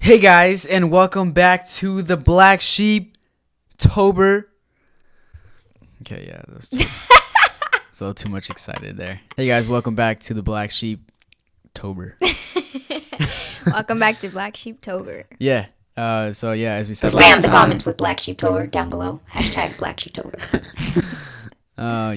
Hey guys, and welcome back to the BLACKSHEEPTOBER. Okay, yeah, that was it's a little too much excited there. Hey guys, welcome back to the BLACKSHEEPTOBER. Welcome back to BLACKSHEEPTOBER. Yeah. So yeah, as we said, Spam the comments with BLACKSHEEPTOBER down below. Hashtag BLACKSHEEPTOBER.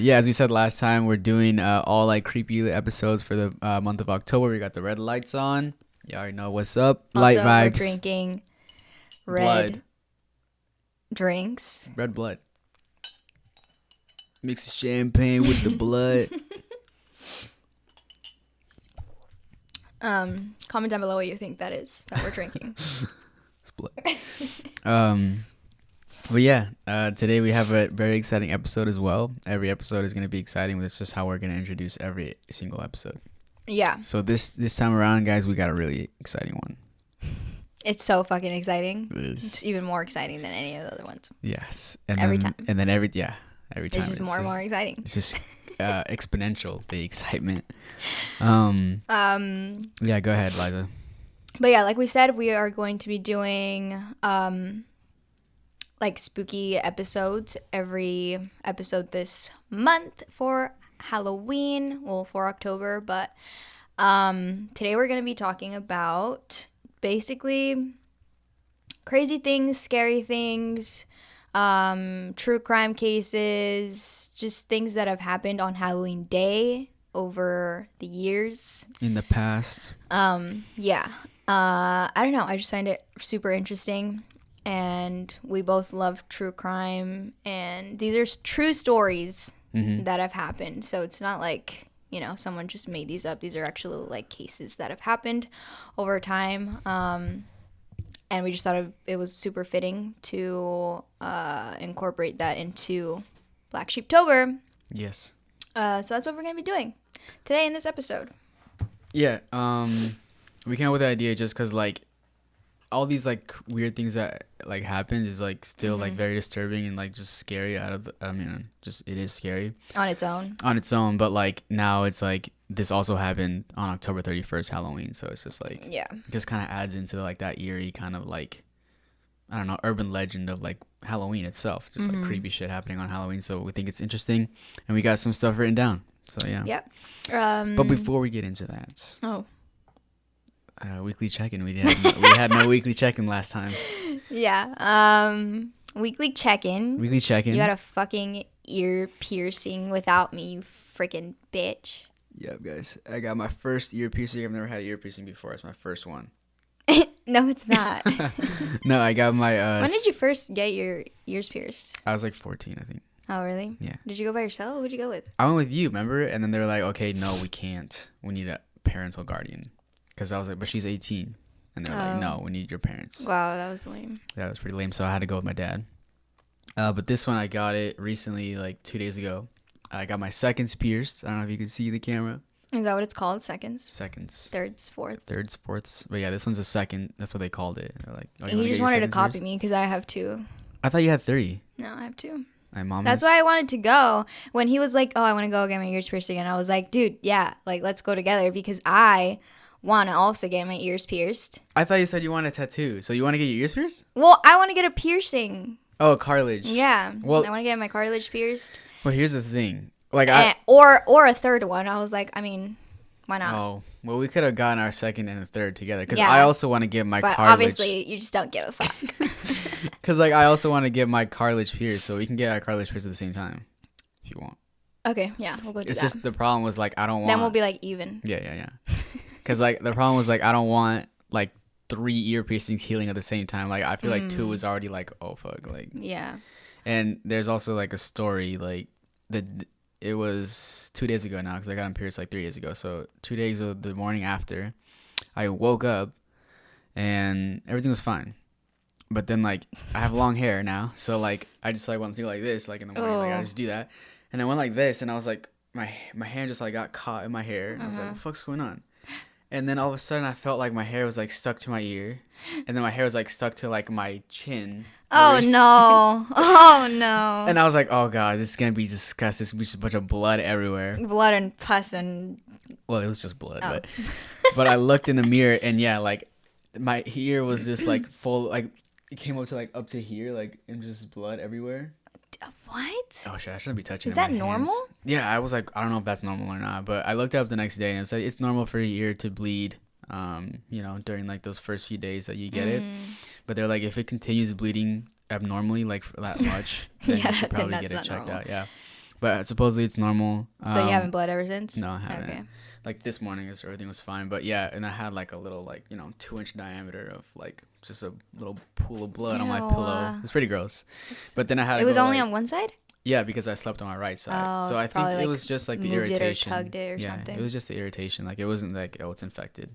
Yeah, as we said last time, we're doing all like creepy episodes for the month of October. We got the red lights on. You already know what's up. Light Also, vibes. we're drinking red Blood. drinks. Red blood. Mix champagne with the blood. Comment down below what you think that is that we're drinking. It's blood. But yeah, today we have a very exciting episode as well. Every episode is going to be exciting. It's just how we're going to introduce every single episode. Yeah. So this time around, guys, we got a really exciting one. It's so fucking exciting. It is. It's even more exciting than any of the other ones. Yes. Every time. And then every time. It's just more and more exciting. It's just exponential, the excitement. Yeah, go ahead, Liza. But yeah, like we said, we are going to be doing like spooky episodes every episode this month for Halloween, well, for October. But today we're going to be talking about basically crazy things, scary things, true crime cases, just things that have happened on Halloween Day over the years. In the past. Yeah. I don't know. I just find it super interesting. And we both love true crime. And these are true stories that have happened. So it's not like, you know, someone just made these up. These are actually like cases that have happened over time. And we just thought it was super fitting to incorporate that into BLACKSHEEPTOBER. Yes. So that's what we're going to be doing today in this episode. Yeah. We came up with the idea just because, like, all these, like, weird things that, like, happened is, like, still, like, very disturbing and, like, just scary it is scary. On its own. On its own, but, like, now it's, like, this also happened on October 31st, Halloween, so it's just, like, Yeah. just kind of adds into, like, that eerie kind of, like, I don't know, urban legend of, like, Halloween itself. Just, like, creepy shit happening on Halloween, so we think it's interesting, and we got some stuff written down, so, yeah. Yep. But before we get into that... Oh. Weekly check-in. We had no weekly check-in last time. Yeah. Weekly check-in. Weekly check-in. You got a fucking ear piercing without me, you freaking bitch. Yeah, guys. I got my first ear piercing. I've never had an ear piercing before. It's my first one. No, it's not. No, I got my... When did you first get your ears pierced? I was like 14, I think. Oh, really? Yeah. Did you go by yourself? Who'd you go with? I went with you, remember? And then they were like, okay, no, we can't. We need a parental guardian. Because I was like, but she's 18. And they're like, no, we need your parents. Wow, that was lame. That was pretty lame. So I had to go with my dad. But this one, I got it recently, like 2 days ago. I got my seconds pierced. I don't know if you can see the camera. Is that what it's called? Seconds? Seconds. Thirds, fourths? Thirds, fourths. But yeah, this one's a second. That's what they called it. They're like, oh, You just wanted to copy me because I have two. I thought you had 3. No, I have 2. My mom. That's why I wanted to go. When he was like, oh, I want to go get my ears pierced again. I was like, dude, yeah, like, let's go together because I want to also get my ears pierced. I thought you said you want a tattoo. So you want to get your ears pierced? Well, I want to get a piercing. Oh, cartilage. Yeah. Well, I want to get my cartilage pierced. Well, here's the thing. Like or a third one. I was like, I mean, why not? Oh, well, we could have gotten our second and a third together because Yeah. I also want to get my but cartilage. obviously, you just don't give a fuck. Because like I also want to get my cartilage pierced, so we can get our cartilage pierced at the same time if you want. Okay, yeah, we'll go do It's that. just the problem was like I don't want. Then we'll be like even. Yeah. Because like the problem was like I don't want like 3 ear piercings healing at the same time. Like I feel like 2 was already like oh fuck like. Yeah. And there's also like a story like it was 2 days ago now because I got them pierced like 3 days ago. So 2 days of the morning after, I woke up and everything was fine. But then like I have long hair now, so like I just like went through like this like in the morning, like I just do that, and I went like this, and I was like my hand just like got caught in my hair, and I was like, what the fuck's going on? And then all of a sudden I felt like my hair was like stuck to my ear, and then my hair was like stuck to like my chin. Oh no! Oh no! And I was like, oh god, this is gonna be disgusting. It's gonna be just a bunch of blood everywhere. Blood and pus and. Well, it was just blood, but I looked in the mirror and yeah, like my ear was just like full, like it came up to like up to here, like and just blood everywhere. What? Oh shit! I shouldn't be touching. Is my that hands. normal? Yeah, I was like, I don't know if that's normal or not, but I looked it up the next day and it said it's normal for your ear to bleed. During like those first few days that you get it, but they're like, if it continues bleeding abnormally, like for that much, then you should probably get it checked normal. Out. Yeah, but supposedly it's normal. So you haven't bled ever since? No, I haven't. Okay. Like this morning, everything was fine, but yeah, and I had like a little 2-inch diameter of like just a little pool of blood on my pillow. It's pretty gross. But then I had. It was only on one side. Yeah, because I slept on my right side, so I think it was just like the irritation. It or tugged it or something. It was just the irritation. Like it wasn't like, oh, it's infected.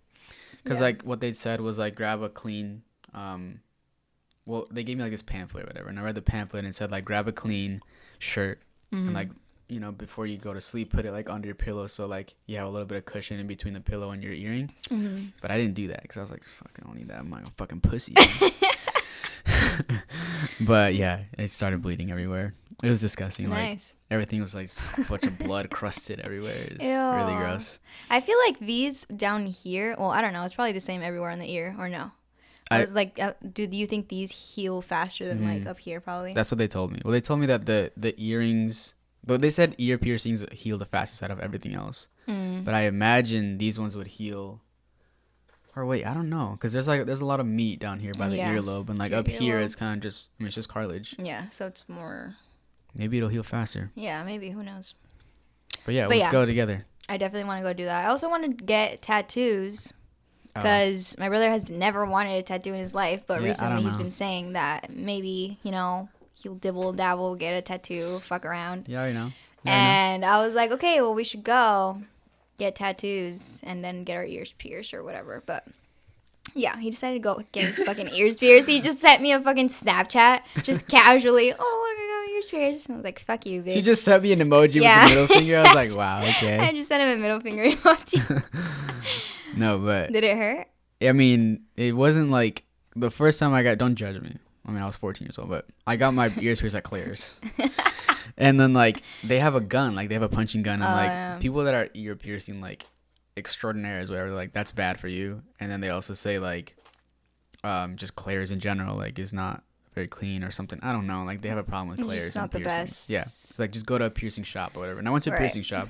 Because like what they said was like grab a clean, well, they gave me like this pamphlet or whatever, and I read the pamphlet and it said like grab a clean shirt and like before you go to sleep, put it like under your pillow so like you have a little bit of cushion in between the pillow and your earring. But I didn't do that because I was like, fuck, I don't need that. I'm like a fucking pussy. But yeah, it started bleeding everywhere. It was disgusting. Nice. Like everything was like a bunch of blood crusted everywhere. It's really gross. I feel like these down here, well, I don't know, it's probably the same everywhere in the ear, or no? I was like, do you think these heal faster than like up here probably? That's what they told me. Well, they told me that the earrings, but they said ear piercings heal the fastest out of everything else. But I imagine these ones would heal. Or wait, I don't know, because there's a lot of meat down here by the earlobe, and like up here it's kind of just, it's just cartilage. Yeah, so it's more. Maybe it'll heal faster. Yeah, maybe, who knows. But let's go together. I definitely want to go do that. I also want to get tattoos because my brother has never wanted a tattoo in his life, but recently he's been saying that maybe he'll dibble dabble, get a tattoo, fuck around. Yeah, I know. And I was like, okay, well, we should go get tattoos and then get our ears pierced or whatever. But yeah, he decided to go get his fucking ears pierced. He just sent me a fucking Snapchat, just casually. Oh, look, I got my ears pierced. I was like, fuck you, bitch. She just sent me an emoji with a middle finger. I was like, wow, okay. I just sent him a middle finger emoji. No, but did it hurt? I mean, it wasn't like the first time don't judge me. I mean, I was 14 years old, but I got my ears pierced at Claire's. And then like they have a gun, like they have a punching gun, and people that are ear piercing like extraordinaires, whatever, like that's bad for you. And then they also say like just Claire's in general like is not very clean or something. I don't know, like they have a problem with Claire's. It's not the best. Yeah, so, like just go to a piercing shop or whatever. And I went to a piercing shop,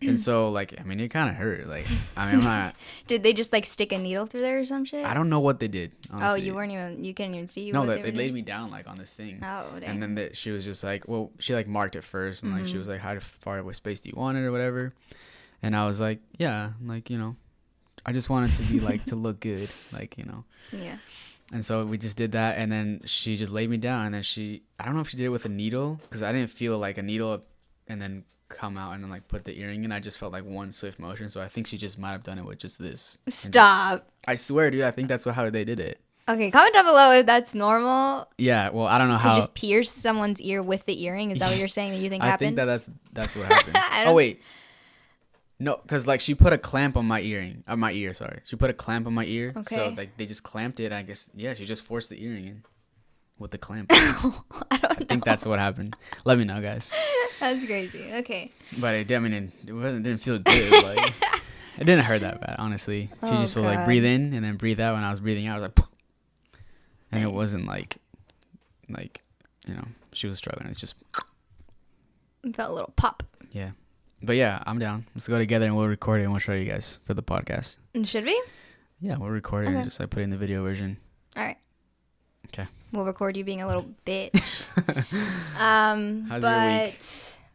and so like I mean it kind of hurt. Like I mean I'm not. Did they just like stick a needle through there or some shit? I don't know what they did. Honestly. Oh, you couldn't even see. No, they laid me down like on this thing. Oh, damn. And then she was just like, well, she like marked it first, and like she was like, how far away space do you want it or whatever? And I was like, yeah, like I just wanted to be like to look good, like Yeah. And so we just did that, and then she just laid me down, and then I don't know if she did it with a needle, because I didn't feel like a needle and then come out and then like put the earring in. I just felt like one swift motion, so I think she just might have done it with just this. Stop. I swear, dude, I think that's how they did it. Okay, comment down below if that's normal. Yeah, well, I don't know how. To just pierce someone's ear with the earring? Is that what you're saying that you think happened? I think that's what happened. Oh, wait. No, because like she put a clamp on my ear, sorry. She put a clamp on my ear. Okay. So like they just clamped it. I guess, yeah, she just forced the earring in with the clamp. I think that's what happened. Let me know, guys. That's crazy. Okay. But it didn't feel good. Like it didn't hurt that bad, honestly. She just would like breathe in and then breathe out. When I was breathing out, I was like, and it wasn't like she was struggling. It's just it felt a little pop. Yeah. But yeah, I'm down. Let's go together and we'll record it and we'll show you guys for the podcast. Should we? Yeah, we'll record it and just like put it in the video version. All right. Okay. We'll record you being a little bitch. How's your week?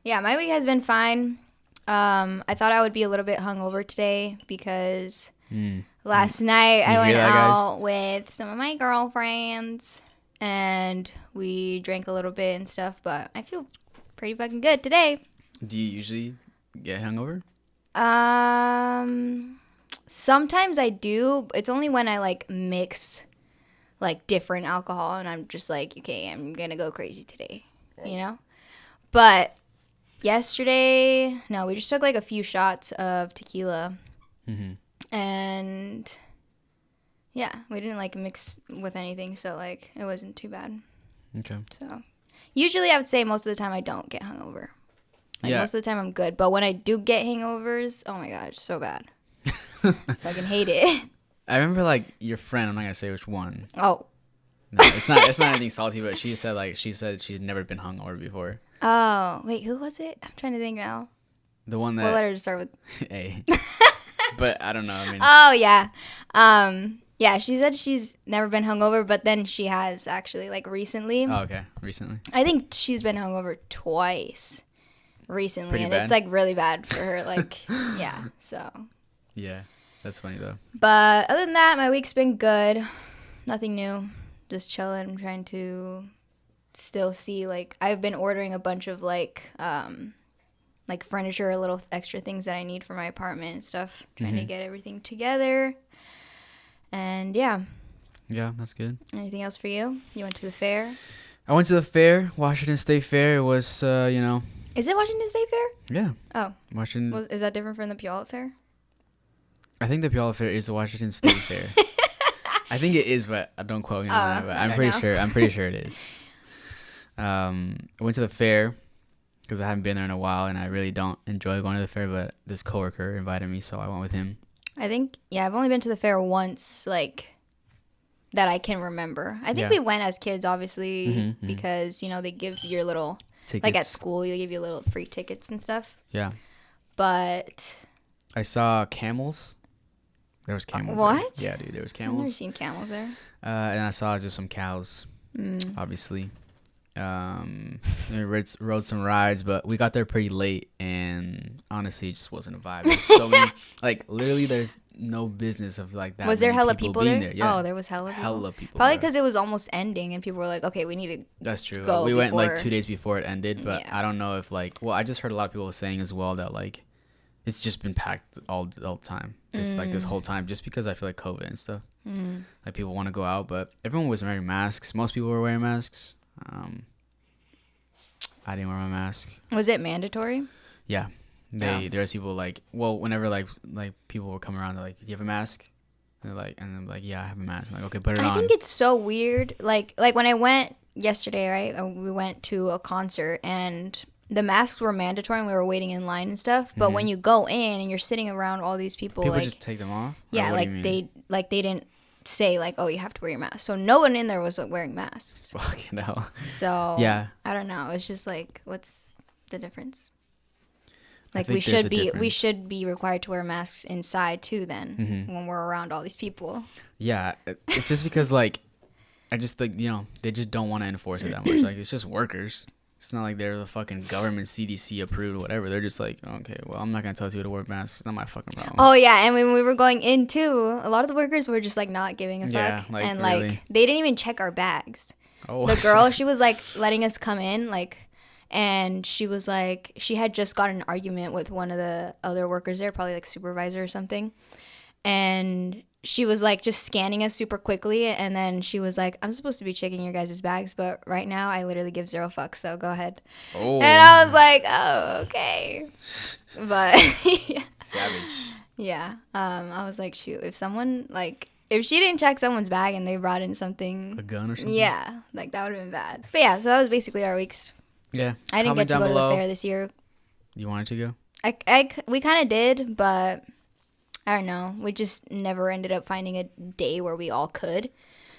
Yeah, my week has been fine. I thought I would be a little bit hungover today because last night I went out with some of my girlfriends and we drank a little bit and stuff, but I feel pretty fucking good today. Do you usually get hungover? Sometimes I do. It's only when I like mix like different alcohol and I'm just like, okay, I'm gonna go crazy today, But yesterday, no, we just took like a few shots of tequila, and yeah, we didn't like mix with anything, so like it wasn't too bad. Okay. So usually I would say most of the time I don't get hungover. Like most of the time I'm good, but when I do get hangovers, oh my god, it's so bad. I fucking hate it. I remember like your friend. I'm not gonna say which one. Oh. No, it's not. It's not anything salty. But she said she's never been hungover before. Oh, wait, who was it? I'm trying to think now. The one that. What letter to start with? A. But I don't know. I mean. Oh yeah. Yeah, she said she's never been hungover, but then she has actually, like, recently. Oh, okay. Recently. I think she's been hungover twice recently, Pretty and bad? it's, like, really bad for her. Like, yeah, so. Yeah, that's funny though. But other than that, my week's been good. Nothing new. Just chilling. I'm trying to still see, like, I've been ordering a bunch of, like furniture, little extra things that I need for my apartment and stuff. Trying to get everything together. And yeah. Yeah, that's good. Anything else for you? You went to the fair? I went to the fair, Washington State Fair. It was, Is it Washington State Fair? Yeah. Oh. Washington. Is that different from the Puyallup Fair? I think the Puyallup Fair is the Washington State Fair. I think it is, but don't quote me on that. But I'm pretty sure. I'm pretty sure it is. I went to the fair because I haven't been there in a while, and I really don't enjoy going to the fair. But this coworker invited me, so I went with him. I think, yeah, I've only been to the fair once, like, that I can remember. I think we went as kids, obviously, because, they give your little, Tickets. like at school, they give you little free tickets and stuff. Yeah. But. I saw camels. There was camels. What? There. Yeah, dude, there was I've camels. never seen camels there. And I saw just some cows, obviously. We rode some rides, but we got there pretty late, and honestly, it just wasn't a vibe. There's so many, like, literally, there's no business of like that. Was there hella people there? There? Yeah. Oh, there was hella people. Hella people. Probably because it was almost ending, and people were like, "Okay, we need to." That's true. Go we went like before- 2 days before it ended, but Yeah. I don't know if I just heard a lot of people saying as well that like it's just been packed all the time. This whole time, just because I feel like COVID and stuff. Like people want to go out, but everyone was wearing masks. Most people were wearing masks. I didn't wear my mask. Was it mandatory? Yeah. There's people like, well, whenever like people will come around, they're like, "Do you have a mask?" And I'm like, "Yeah, I have a mask." I'm like, "Okay, put it on." I think it's so weird. Like when I went yesterday, right? We went to a concert, and the masks were mandatory, and we were waiting in line and stuff. But when you go in and you're sitting around all these people like, just take them off. Yeah, they didn't say like, "Oh, you have to wear your mask." So no one in there was wearing masks. Fucking hell. So yeah, I don't know. It's just like, what's the difference? Like we should be required to wear masks inside too. Then when we're around all these people. Yeah, it's just because like I just think they just don't want to enforce it that much. Like it's just workers. It's not like they're the fucking government CDC approved or whatever. They're just like, okay, well, I'm not gonna tell you to wear masks. It's not my fucking problem. Oh yeah, and when we were going in too, a lot of the workers were just like not giving a fuck, and really? like they didn't even check our bags. Oh, the girl, she was like letting us come in, like, and she was like, she had just got in an argument with one of the other workers there, probably like supervisor or something, and she was like just scanning us super quickly, and then she was like, "I'm supposed to be checking your guys' bags, but right now I literally give 0 fucks, so go ahead." Oh. And I was like, "Oh, okay." But yeah. Savage. Yeah. I was like, shoot, if she didn't check someone's bag and they brought in something, A gun or something? yeah, like that would have been bad. But yeah, so that was basically our weeks. Yeah. I didn't get to go to the fair this year. You wanted to go? We kind of did, but I don't know. We just never ended up finding a day where we all could.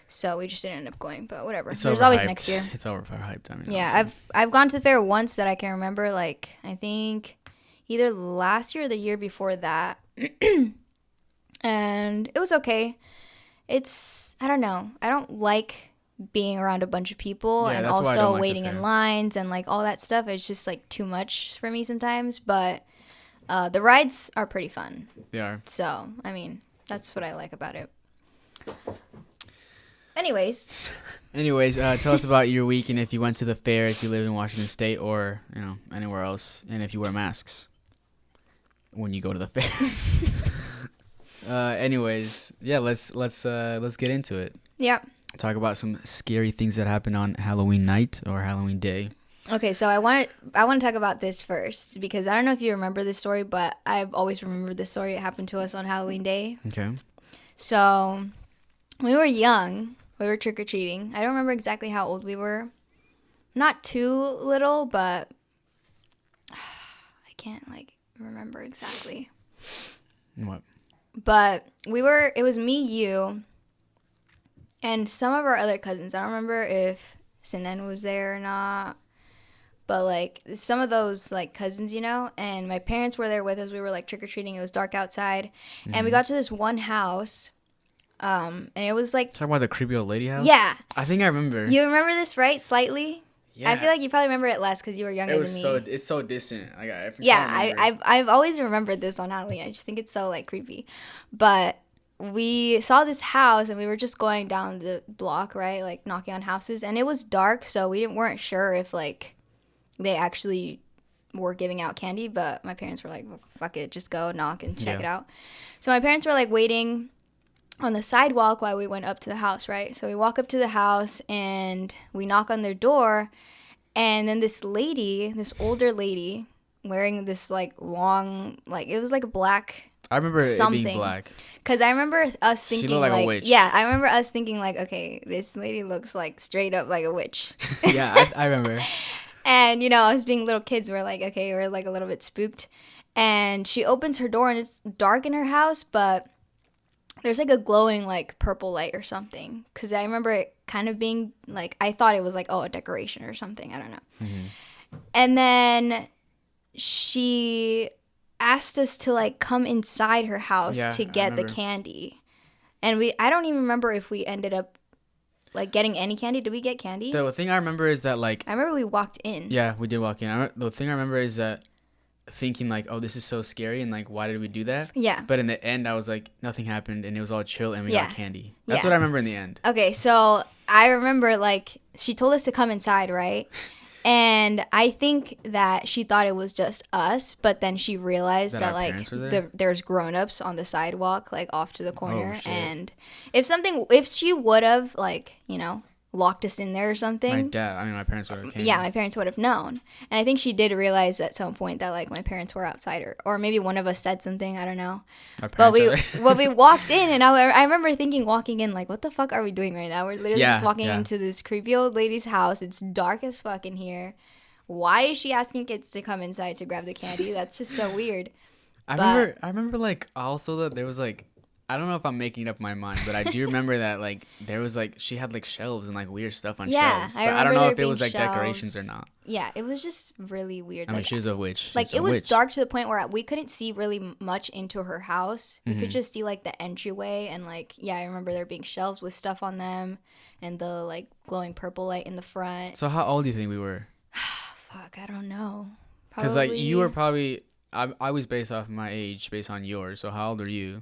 So we just didn't end up going, but whatever. There's always next year. It's overhyped. I mean, yeah, honestly. I've gone to the fair once that I can remember, like I think either last year or the year before that. And it was okay. I don't know. I don't like being around a bunch of people and that's why I don't also like the waiting in fair. lines and like all that stuff. It's just like too much for me sometimes, but the rides are pretty fun. They are. So, I mean, that's what I like about it. Anyways, tell us about your week and if you went to the fair, if you live in Washington State or anywhere else, and if you wear masks when you go to the fair. Yeah, let's get into it. yeah. Talk about some scary things that happened on Halloween night or Halloween day. Okay, so I want to talk about this first because I don't know if you remember this story, but I've always remembered this story. It happened to us on Halloween day. Okay. So when we were young, we were trick-or-treating. I don't remember exactly how old we were. Not too little, but I can't remember exactly. What? But it was me, you, and some of our other cousins. I don't remember if Sinan was there or not. But, like, some of those, like, cousins, you know, and my parents were there with us. We were, like, trick-or-treating. It was dark outside. And we got to this one house, and it was, like... Talking about the creepy old lady house? Yeah. I think I remember. You remember this, right? Slightly? Yeah. I feel like you probably remember it less because you were younger than me. It's so distant. Like, I've always remembered this on Halloween. I just think it's so, like, creepy. But we saw this house, and we were just going down the block, right? Like, knocking on houses. And it was dark, so we weren't sure if, like... they actually were giving out candy, but my parents were like, well, fuck it, just go knock and check it out. So my parents were like waiting on the sidewalk while we went up to the house, right? So we walk up to the house and we knock on their door, and then this older lady wearing this like long, like it was like a black I remember something. It being black. Because I remember us thinking she looked like a witch. Yeah, I remember us thinking like, okay, this lady looks like straight up like a witch. Yeah, I remember. And, you know, us being little kids, we're like, okay, we're like a little bit spooked. And she opens her door and it's dark in her house, but there's like a glowing like purple light or something. Because I remember it kind of being like, I thought it was like, oh, a decoration or something. I don't know. Mm-hmm. And then she asked us to like come inside her house to get the candy. And I don't even remember if we ended up like getting any candy. Did we get candy? The thing I remember is that like... I remember we walked in. Yeah, we did walk in. The thing I remember is that thinking like, oh, this is so scary and like, why did we do that? Yeah. But in the end, I was like, nothing happened and it was all chill and we got candy. That's what I remember in the end. Okay, so I remember like she told us to come inside, right? And I think that she thought it was just us, but then she realized that like there's grown-ups on the sidewalk, like off to the corner. Oh, and if she would have like, you know, locked us in there or something. My parents would have came. Yeah, my parents would have known. And I think she did realize at some point that like my parents were outside, or maybe one of us said something, I don't know. But we walked in, and I remember thinking walking in like, what the fuck are we doing right now? We're literally just walking into this creepy old lady's house. It's dark as fuck in here. Why is she asking kids to come inside to grab the candy? That's just so weird. I remember like also that there was like, I don't know if I'm making up my mind, but I do remember that like there was like she had like shelves and like weird stuff on shelves. But I don't know if it was like decorations or not. Yeah, it was just really weird. I mean, she was a witch. Like it was dark to the point where we couldn't see really much into her house. We could just see like the entryway and like I remember there being shelves with stuff on them and the like glowing purple light in the front. So how old do you think we were? Fuck, I don't know. Because like you were probably I was based off my age based on yours. So how old are you?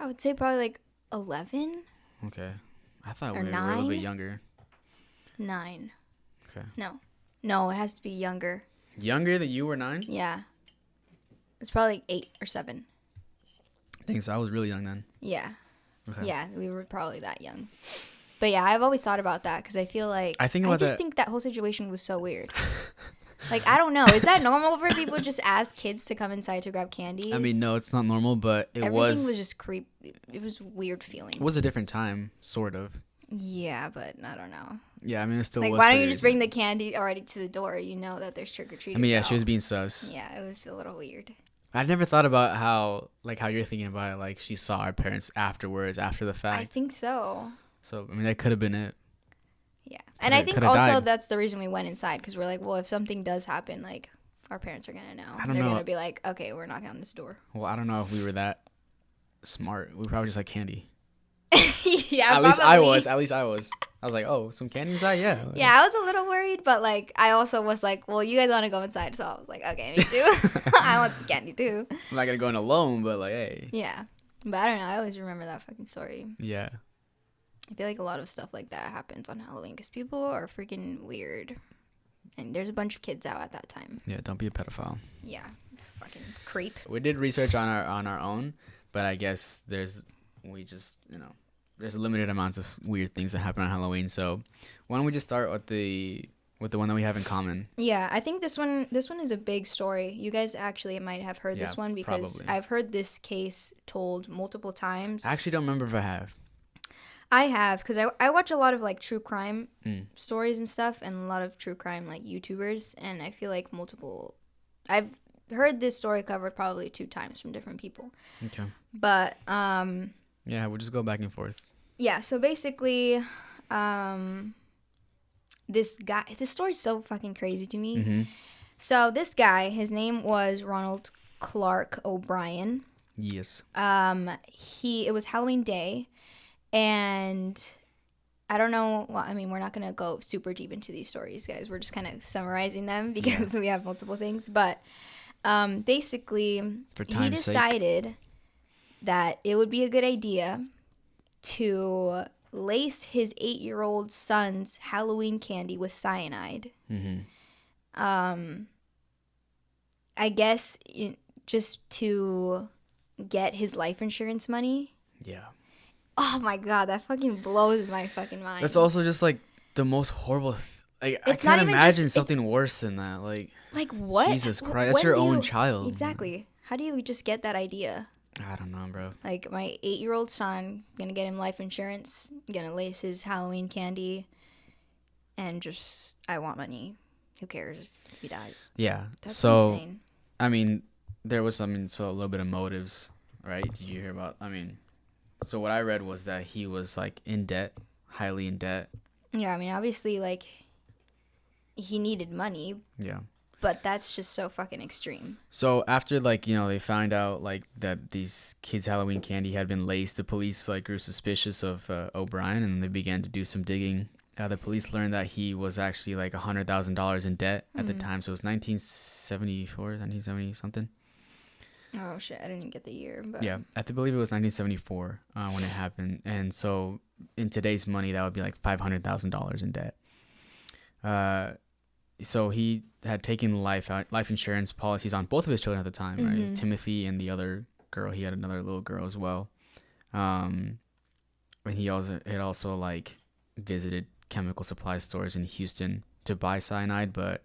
I would say probably like 11. Okay. I thought we were a little bit younger. 9. Okay. No, it has to be younger. Younger than you were 9? Yeah. It's probably like 8 or 7. Dang, so I was really young then. Yeah. Okay. Yeah, we were probably that young. But yeah, I've always thought about that because I feel like I just think that whole situation was so weird. Like, I don't know. Is that normal for people to just ask kids to come inside to grab candy? I mean, no, it's not normal, but Everything was just creepy. It was weird feeling. It was a different time, sort of. Yeah, but I don't know. Yeah, I mean, it still was. Like, why don't you just bring the candy already to the door? You know that there's trick-or-treaters. I mean, yeah, she was being sus. Yeah, it was a little weird. I never thought about how you're thinking about it. Like, she saw our parents afterwards, after the fact. I think so. So, I mean, that could have been it. Yeah. And I think also that's the reason we went inside, because we're like, well, if something does happen, like, our parents are going to know. They're going to be like, okay, we're knocking on this door. Well, I don't know if we were that smart. We probably just like candy. Yeah, At least I was. I was like, oh, some candy inside? Yeah. Yeah, I was a little worried, but, like, I also was like, well, you guys want to go inside, so I was like, okay, me too. I want some candy, too. I'm not going to go in alone, but, like, hey. Yeah. But I don't know. I always remember that fucking story. Yeah. I feel like a lot of stuff like that happens on Halloween because people are freaking weird. And there's a bunch of kids out at that time. Yeah, don't be a pedophile. Yeah, fucking creep. We did research on our own, but I guess there's a limited amount of weird things that happen on Halloween. So why don't we just start with the one that we have in common? Yeah, I think this one is a big story. You guys actually might have heard this one because probably. I've heard this case told multiple times. I actually don't remember if I have. I have, because I watch a lot of, like, true crime stories and stuff, and a lot of true crime, like, YouTubers, and I feel like I've heard this story covered probably 2 times from different people. Okay. But yeah, we'll just go back and forth. Yeah, so basically, this story's so fucking crazy to me. Mm-hmm. So this guy, his name was Ronald Clark O'Brien. Yes. It was Halloween Day, and I don't know. Well, I mean, we're not gonna go super deep into these stories, guys. We're just kind of summarizing them because we have multiple things. But basically, he decided that it would be a good idea to lace his 8-year-old son's Halloween candy with cyanide. Mm-hmm. I guess just to get his life insurance money. Yeah. Oh my god, that fucking blows my fucking mind. That's also just like the most horrible. I can't imagine something worse than that. Like what? Jesus Christ, that's your own child. Exactly. How do you just get that idea? I don't know, bro. Like, my 8-year-old son, gonna get him life insurance, gonna lace his Halloween candy, and just, I want money. Who cares if he dies? Yeah. That's so, insane. I mean, there was a little bit of motives, right? Did you hear about? So what I read was that he was like in debt, highly in debt. Yeah, I mean, obviously, like, he needed money. Yeah. But that's just so fucking extreme. So after, like, they found out, like, that these kids' Halloween candy had been laced, the police, like, grew suspicious of O'Brien, and they began to do some digging. The police learned that he was actually, like, $100,000 in debt at the time. So it was 1974, 1970 something. Oh, shit. I didn't even get the year. But Yeah. I believe it was 1974 when it happened. And so in today's money, that would be, like, $500,000 in debt. So he had taken life insurance policies on both of his children at the time, right? It was Timothy and the other girl. He had another little girl as well. And he had also like visited chemical supply stores in Houston to buy cyanide, but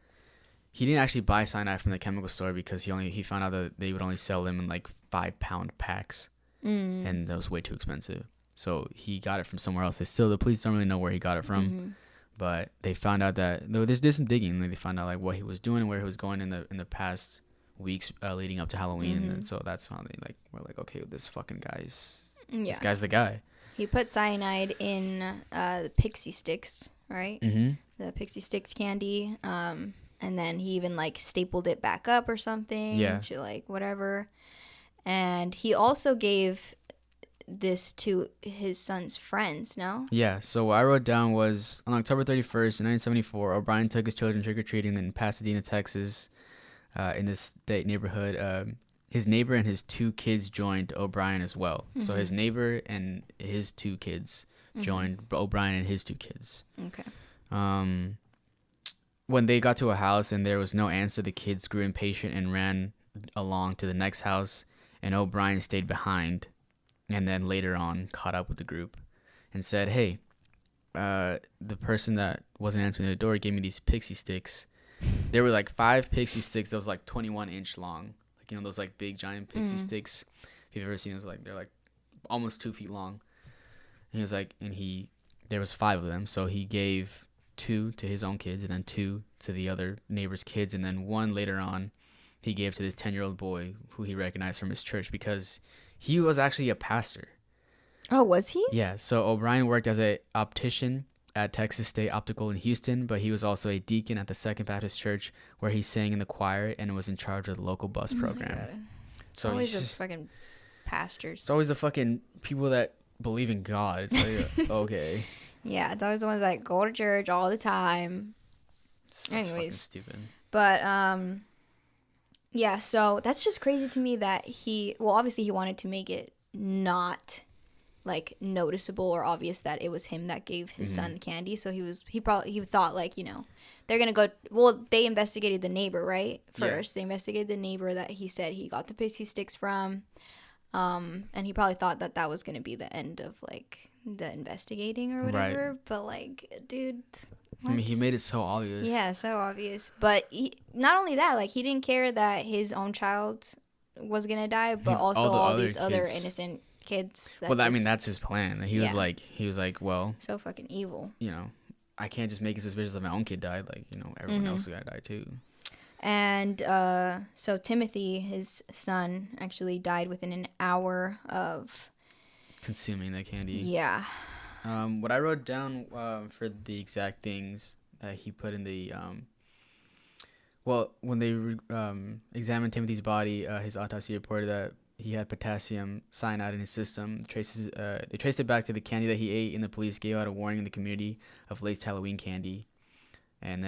he didn't actually buy cyanide from the chemical store because he found out that they would only sell them in like 5-pound packs, and that was way too expensive. So he got it from somewhere else. The police don't really know where he got it from. But they found out that they did some digging. And they found out like what he was doing and where he was going in the past weeks leading up to Halloween. And so that's how they were like, okay, this fucking this guy's the guy. He put cyanide in the pixie sticks, right? Mm-hmm. The pixie sticks candy. And then he even like stapled it back up or something. Yeah. To like whatever. And he also gave this to his son's friends, no? Yeah, so what I wrote down was on October 31st, 1974, O'Brien took his children trick-or-treating in Pasadena, Texas, in this state neighborhood. His neighbor and his 2 kids joined O'Brien as well. So his neighbor and his 2 kids joined O'Brien and his 2 kids. Okay. When they got to a house and there was no answer, the kids grew impatient and ran along to the next house, and O'Brien stayed behind. And then later on caught up with the group and said, hey, the person that wasn't answering the door gave me these pixie sticks. There were like 5 pixie sticks that was like 21-inch long. Like, those like big giant pixie sticks. If you've ever seen those, like they're like almost 2 feet long. And he was like, there was 5 of them. So he gave 2 to his own kids and then 2 to the other neighbor's kids. And then 1 later on he gave to this 10-year-old boy who he recognized from his church because he was actually a pastor. Oh, was he? Yeah. So O'Brien worked as an optician at Texas State Optical in Houston, but he was also a deacon at the Second Baptist Church where he sang in the choir and was in charge of the local bus program. So always the fucking pastors. It's always the fucking people that believe in God. It's like, okay. Yeah, it's always the ones that go to church all the time. That's Anyways, fucking stupid. But yeah, so that's just crazy to me that obviously he wanted to make it not like noticeable or obvious that it was him that gave his son candy. So he thought like, they're going to go, well, they investigated the neighbor, right? First, They investigated the neighbor that he said he got the pixie sticks from. And he probably thought that was going to be the end of like the investigating or whatever. Right. But like, dude, what? I mean, he made it so obvious. Yeah, so obvious. But not only that, like he didn't care that his own child was gonna die, but also all these other innocent kids. Well, I mean, that's his plan. He was like, well, so fucking evil. I can't just make it suspicious that my own kid died. Like, everyone else is gonna die too. And so Timothy, his son, actually died within an hour of consuming the candy. Yeah. What I wrote down for the exact things that he put in the well, when they examined Timothy's body, his autopsy reported that he had potassium cyanide in his system. They traced it back to the candy that he ate, and the police gave out a warning in the community of laced Halloween candy, and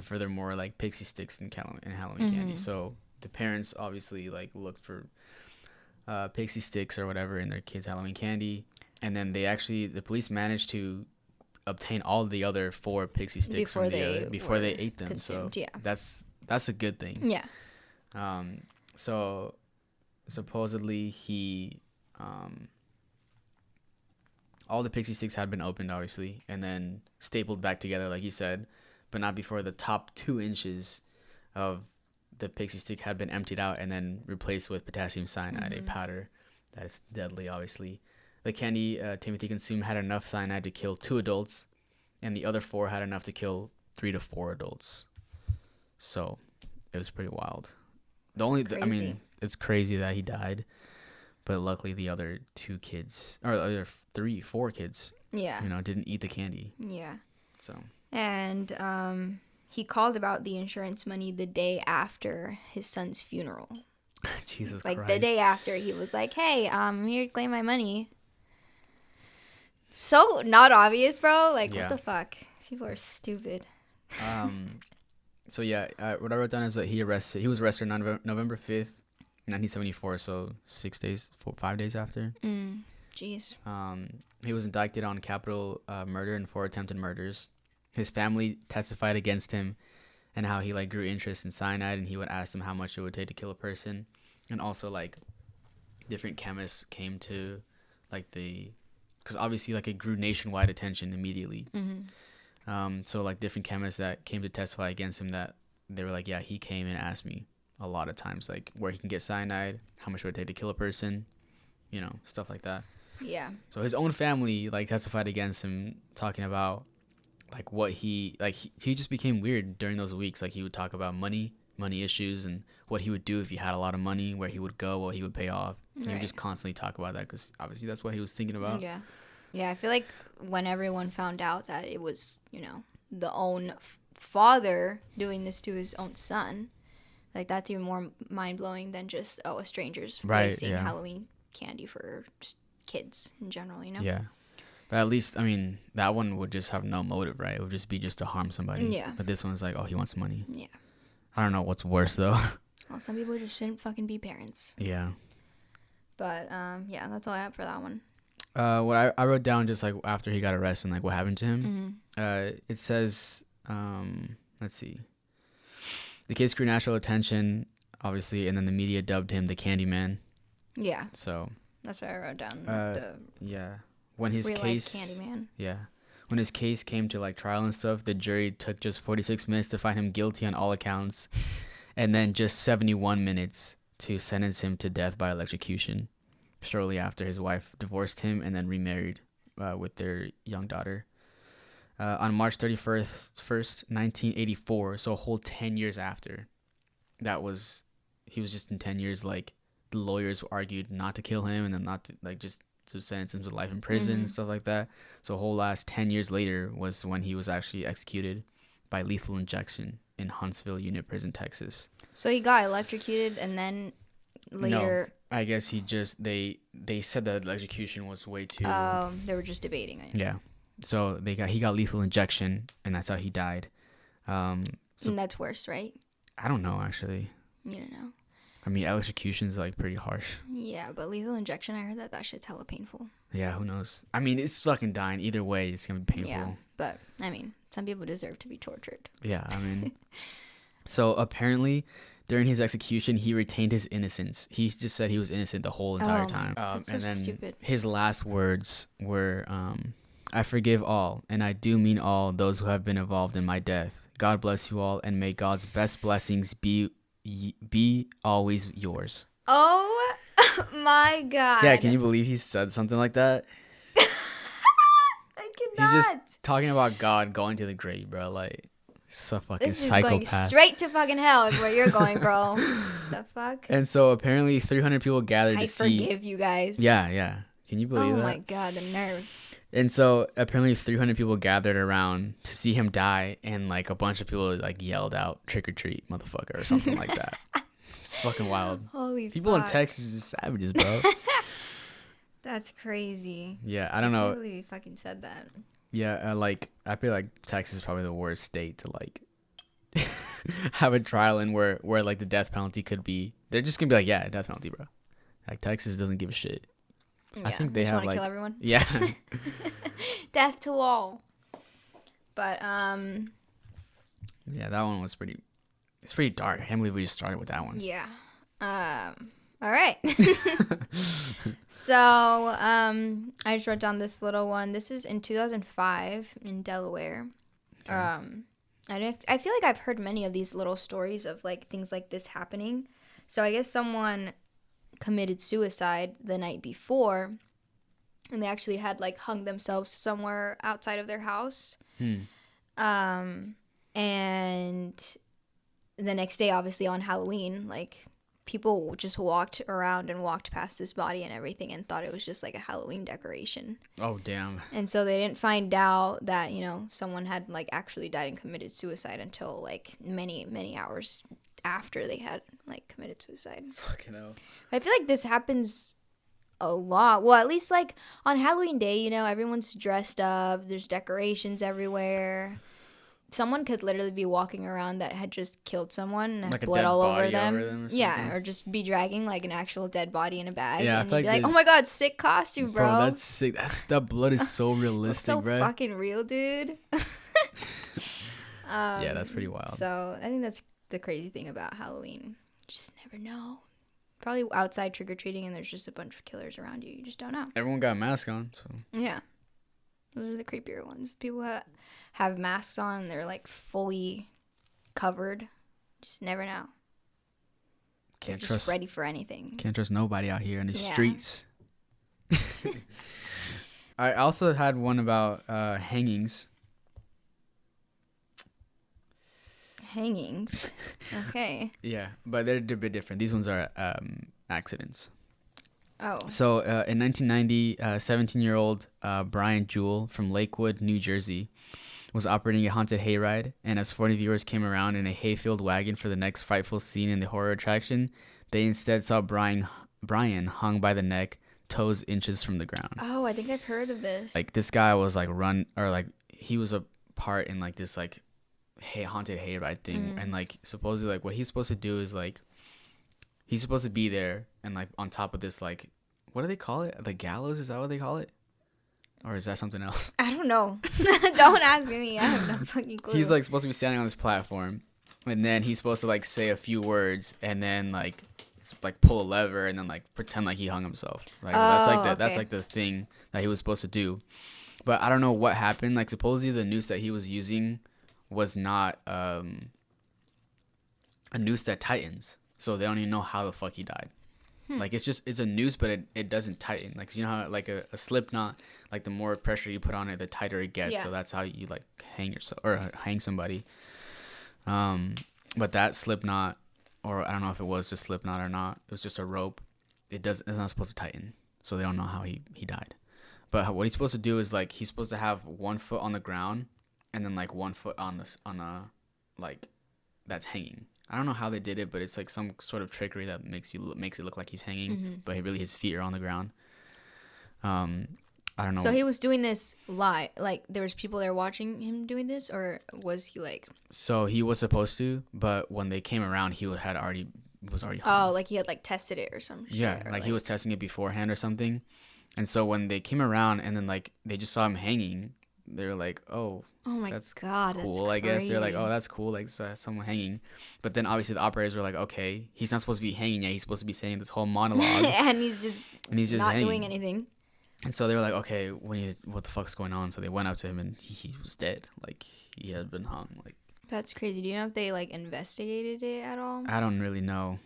furthermore, like pixie sticks and Halloween candy. So the parents obviously like looked for pixie sticks or whatever in their kids' Halloween candy, and then the police managed to obtain all the other 4 pixie sticks before they ate them. Consumed, so that's a good thing. Yeah. So supposedly he all the pixie sticks had been opened, obviously, and then stapled back together like you said, but not before the top 2 inches of the pixie stick had been emptied out and then replaced with potassium cyanide, a powder that is deadly, obviously. The candy Timothy consumed had enough cyanide to kill 2 adults, and the other 4 had enough to kill 3 to 4 adults. So it was pretty wild. It's crazy that he died, but luckily the other 2 kids, or the other 4 kids, didn't eat the candy. Yeah. So. And he called about the insurance money the day after his son's funeral. Jesus Christ. Like the day after, he was like, "Hey, I'm here to claim my money." So not obvious, bro. Like, what the fuck? People are stupid. So yeah, what I wrote down is that he was arrested on November 5th, 1974. So 5 days after. Jeez. He was indicted on capital murder and 4 attempted murders. His family testified against him, and how he like grew interest in cyanide, and he would ask them how much it would take to kill a person, and also like different chemists came to like because obviously like it grew nationwide attention immediately. So like different chemists that came to testify against him, that they were like, yeah, he came and asked me a lot of times like where he can get cyanide, how much it would take to kill a person, stuff like that. Yeah. So his own family like testified against him, talking about like what he just became weird during those weeks. Like he would talk about money issues and what he would do if he had a lot of money, where he would go, what he would pay off. Right. He would just constantly talk about that, because obviously that's what he was thinking about. Yeah, I feel like when everyone found out that it was, the own father doing this to his own son, like that's even more mind-blowing than just, a stranger's releasing Halloween candy for kids in general, Yeah. But at least, that one would just have no motive, right? It would just be to harm somebody. Yeah. But this one's like, he wants money. Yeah. I don't know what's worse, though. Well, some people just shouldn't fucking be parents. Yeah. But, that's all I have for that one. What I wrote down just, like, after he got arrested and, like, what happened to him. It says, let's see. The case grew national attention, obviously, and then the media dubbed him the Candyman. Yeah. So. That's what I wrote down. Yeah. When his case, Candyman. Yeah, when his case came to like trial and stuff, the jury took just 46 minutes to find him guilty on all accounts, and then just 71 minutes to sentence him to death by electrocution. Shortly after, his wife divorced him and then remarried with their young daughter. On March 31st, 1984, so a whole 10 years after, he was just in 10 years. Like the lawyers argued not to kill him, and then not to just to sentence him to life in prison and stuff like that. So a whole last 10 years later was when he was actually executed by lethal injection in Huntsville Unit Prison, Texas. So he got electrocuted, and then later... No, I guess he just... They said that electrocution was way too... They were just debating it. Yeah. So he got lethal injection, and that's how he died. And that's worse, right? I don't know, actually. You don't know? Electrocution's like pretty harsh. Yeah, but lethal injection, I heard that shit's hella painful. Yeah, who knows? It's fucking dying. Either way, it's gonna be painful. Yeah, but some people deserve to be tortured. Yeah, so apparently, during his execution, he retained his innocence. He just said he was innocent the whole entire time. That's so stupid. His last words were, "I forgive all, and I do mean all, those who have been involved in my death. God bless you all, and may God's best blessings be always yours." Oh my God. Yeah, can you believe he said something like that? I cannot. He's just talking about God going to the grave, bro. Like, So fucking This is going psychopath. straight to fucking hell is where you're going, bro. The fuck? And so apparently 300 people gathered I to see. forgive you guys. Yeah. Can you believe that? Oh my god, the nerve. And so apparently 300 people gathered around to see him die, and like a bunch of people like yelled out "Trick or treat, motherfucker" or something like that. It's fucking wild. Holy People fuck. in Texas is savages, bro. That's crazy. Yeah, I don't know. can't believe you fucking said that. Yeah, like I feel like Texas is probably the worst state to like have a trial in where like the death penalty could be. They're just gonna be like, yeah, death penalty, bro. Like Texas doesn't give a shit. Yeah, I think they have like kill everyone. Yeah. Death to all. But Yeah, that one was pretty. It's pretty dark. I can't believe we just started with that one. yeah. All right. So, I just wrote down this little one. This is in 2005 in Delaware. Okay. I feel like I've heard many of these little stories of like things like this happening. So I guess someone committed suicide the night before, and they actually had like hung themselves somewhere outside of their house. And the next day, obviously on Halloween, like people just walked around and walked past this body and everything and thought it was just like a Halloween decoration. Oh damn. And so they didn't find out that, you know, someone had like actually died and committed suicide until like many hours after they had like committed suicide. Fucking hell. I feel like this happens a lot. Well, at least like on Halloween Day, you know, everyone's dressed up. There's decorations everywhere. Someone could literally be walking around that had just killed someone and Like had a blood dead all over body them. over them or Yeah, something? or just be dragging like an actual dead body in a bag. Yeah, I and feel you'd be like like, they- oh my god, sick costume, bro. Bro, that's sick. That blood is so That's realistic, so bro. fucking real, dude. Yeah, that's pretty wild. So I think that's the crazy thing about Halloween. You just never know. Probably outside trick-or-treating and there's just a bunch of killers around you. You just don't know. Everyone got a mask on, so Yeah. Those are the creepier ones. People that have masks on and they're like fully covered. Just never know. They're can't just trust ready for anything. can't trust nobody out here in the Yeah. streets. I also had one about hangings. Hangings. Okay. Yeah, but they're a bit different. These ones are accidents. Oh. So in 1990, 17-year-old Brian Jewell from Lakewood, New Jersey, was operating a haunted hayride, and as 40 viewers came around in a hay-filled wagon for the next frightful scene in the horror attraction, they instead saw Brian hung by the neck, toes inches from the ground. Oh, I think I've heard of this. Like this guy was like he was a part in like this like haunted hayride thing, and like supposedly like what he's supposed to do is like he's supposed to be there and like on top of this like what do they call it? The gallows, is that what they call it? Or is that something else? I don't know. Don't ask me. I have no fucking clue. He's like supposed to be standing on this platform, and then he's supposed to like say a few words and then like pull a lever and then like pretend like he hung himself. Like that's like the thing that he was supposed to do. But I don't know what happened. Like supposedly the noose that he was using was not a noose that tightens, so they don't even know how the fuck he died. Like it's a noose, but it doesn't tighten. Like, you know how like a slip knot, like the more pressure you put on it, the tighter it gets. Yeah. So that's how you like hang yourself or hang somebody. But that slip knot, or I don't know if it was just slip knot or not, it was just a rope. It's not supposed to tighten, so they don't know how he died. But what he's supposed to do is like he's supposed to have 1 foot on the ground and then like 1 foot on a like that's hanging. I don't know how they did it, but it's like some sort of trickery that makes it look like he's hanging, but really his feet are on the ground. I don't know. So he was doing this live, like there was people there watching him doing this, or was he like? So he was supposed to, but when they came around, he was already hung. Oh, like he had like tested it or some shit. Yeah, or like he was testing it beforehand or something. And so when they came around and then like they just saw him hanging, they were like, "Oh, Oh my that's god, that's cool." I guess they're like, crazy. "Oh, that's cool." Like someone hanging. But then obviously the operators were like, "Okay, he's not supposed to be hanging yet. He's supposed to be saying this whole monologue." and he's just not hanging. doing anything. And so they were like, "Okay, what the fuck's going on?" So they went up to him and he was dead. Like he had been hung. Like That's crazy. Do you know if they like investigated it at all? I don't really know.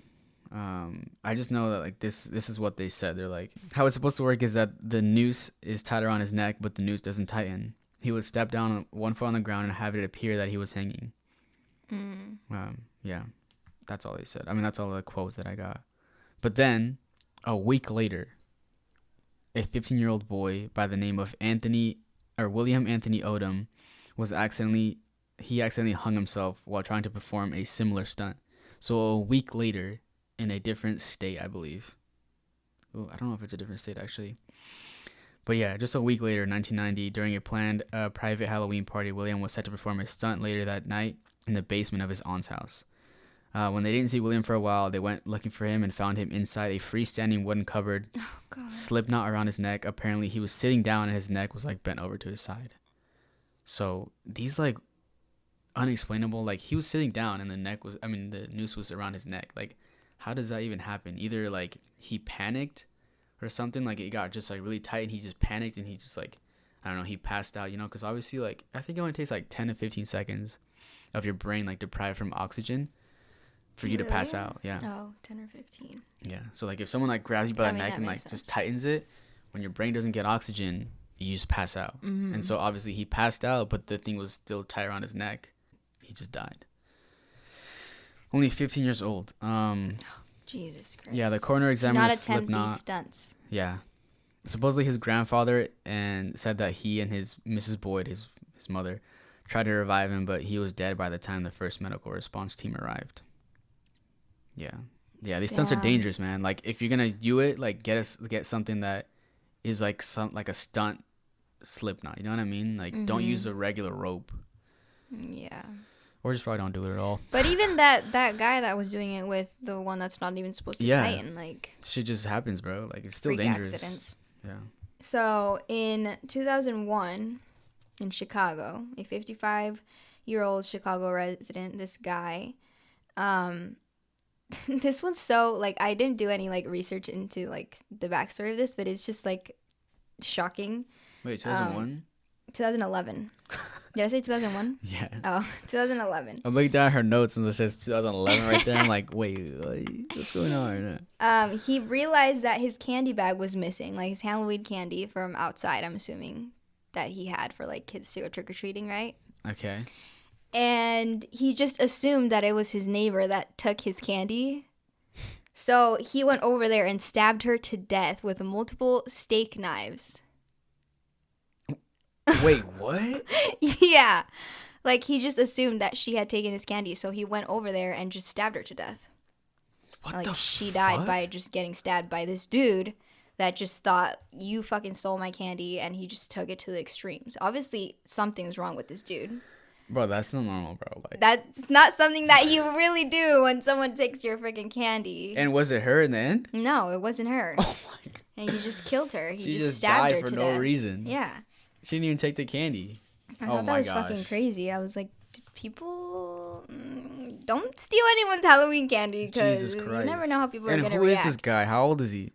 I just know that like this is what they said. They're like, how it's supposed to work is that the noose is tied around his neck, but the noose doesn't tighten. He would step down 1 foot on the ground and have it appear that he was hanging. Yeah, that's all they said. I mean, that's all the quotes that I got. But then, a week later, a 15-year-old boy by the name of William Anthony Odom accidentally hung himself while trying to perform a similar stunt. So a week later, in a different state, I believe. Ooh, I don't know if it's a different state actually. But yeah, just a week later, 1990, during a planned private Halloween party, William was set to perform a stunt later that night in the basement of his aunt's house. When they didn't see William for a while, they went looking for him and found him inside a freestanding wooden cupboard, slip knot around his neck. Apparently, he was sitting down and his neck was like bent over to his side. So these like unexplainable, like he was sitting down and the noose was around his neck. Like, how does that even happen? Either like he panicked or something, like it got just like really tight and he just panicked and he just like, I don't know, he passed out, you know, because obviously like I think it only takes like 10 to 15 seconds of your brain like deprived from oxygen for you to pass out. Yeah. Oh, 10 or 15. Yeah. So like if someone like grabs you by the neck and like just tightens it, when your brain doesn't get oxygen, you just pass out. And so obviously he passed out, but the thing was still tight around his neck. He just died. Only 15 years old. Jesus Christ. Yeah, the coroner examined his slip knot. These stunts. Yeah. Supposedly his grandfather said that he and his Mrs. Boyd, his mother, tried to revive him, but he was dead by the time the first medical response team arrived. Yeah. Yeah, these stunts are dangerous, man. Like if you're gonna do it, like get something that is like a stunt slip knot. You know what I mean? Like don't use a regular rope. Yeah. Or just probably don't do it at all. But even that guy that was doing it with the one that's not even supposed to tighten, like shit just happens, bro. Like it's still freak dangerous. Accidents. Yeah. So in 2001, in Chicago, a 55-year-old Chicago resident, this guy, this was so like I didn't do any like research into like the backstory of this, but it's just like shocking. Wait, 2001? 2011. Did I say 2001? Yeah. Oh, 2011. I'm looking down her notes and it says 2011 right there. I'm like, wait, what's going on? He realized that his candy bag was missing, like his Halloween candy from outside, I'm assuming, that he had for like kids to go trick-or-treating, right? Okay. And he just assumed that it was his neighbor that took his candy. So he went over there and stabbed her to death with multiple steak knives. Wait, what? Yeah. Like, he just assumed that she had taken his candy, so he went over there and just stabbed her to death. What the she died by just getting stabbed by this dude that just thought, you fucking stole my candy, and he just took it to the extremes. Obviously, something's wrong with this dude. Bro, that's not normal, bro. Like, that's not something that you really do when someone takes your freaking candy. And was it her in the end? No, it wasn't her. Oh my god. And he just killed her. He she just stabbed died her for to no death. reason. Yeah. She didn't even take the candy. I thought that was fucking crazy. I was like, people don't steal anyone's Halloween candy because you never know how people are going to react. Who is this guy? How old is he?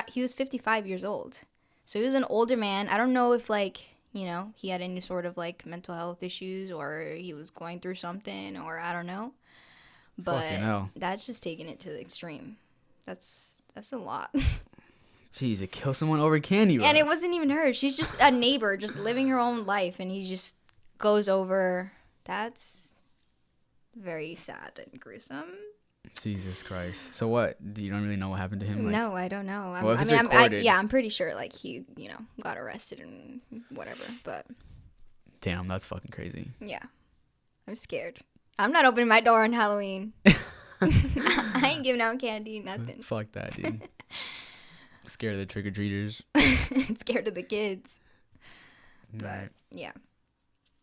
He was 55 years old. So he was an older man. I don't know if like, you know, he had any sort of like mental health issues or he was going through something or I don't know. But that's just taking it to the extreme. That's a lot. Jeez, to kill someone over candy, right? And it wasn't even her. She's just a neighbor, just living her own life, and he just goes over. That's very sad and gruesome. Jesus Christ. So what? You don't really know what happened to him? Like, no, I don't know. I'm pretty sure like he, you know, got arrested and whatever. But damn, that's fucking crazy. Yeah, I'm scared. I'm not opening my door on Halloween. I ain't giving out candy, nothing. Fuck that, dude. Scared of the trick-or-treaters. Scared of the kids. But yeah.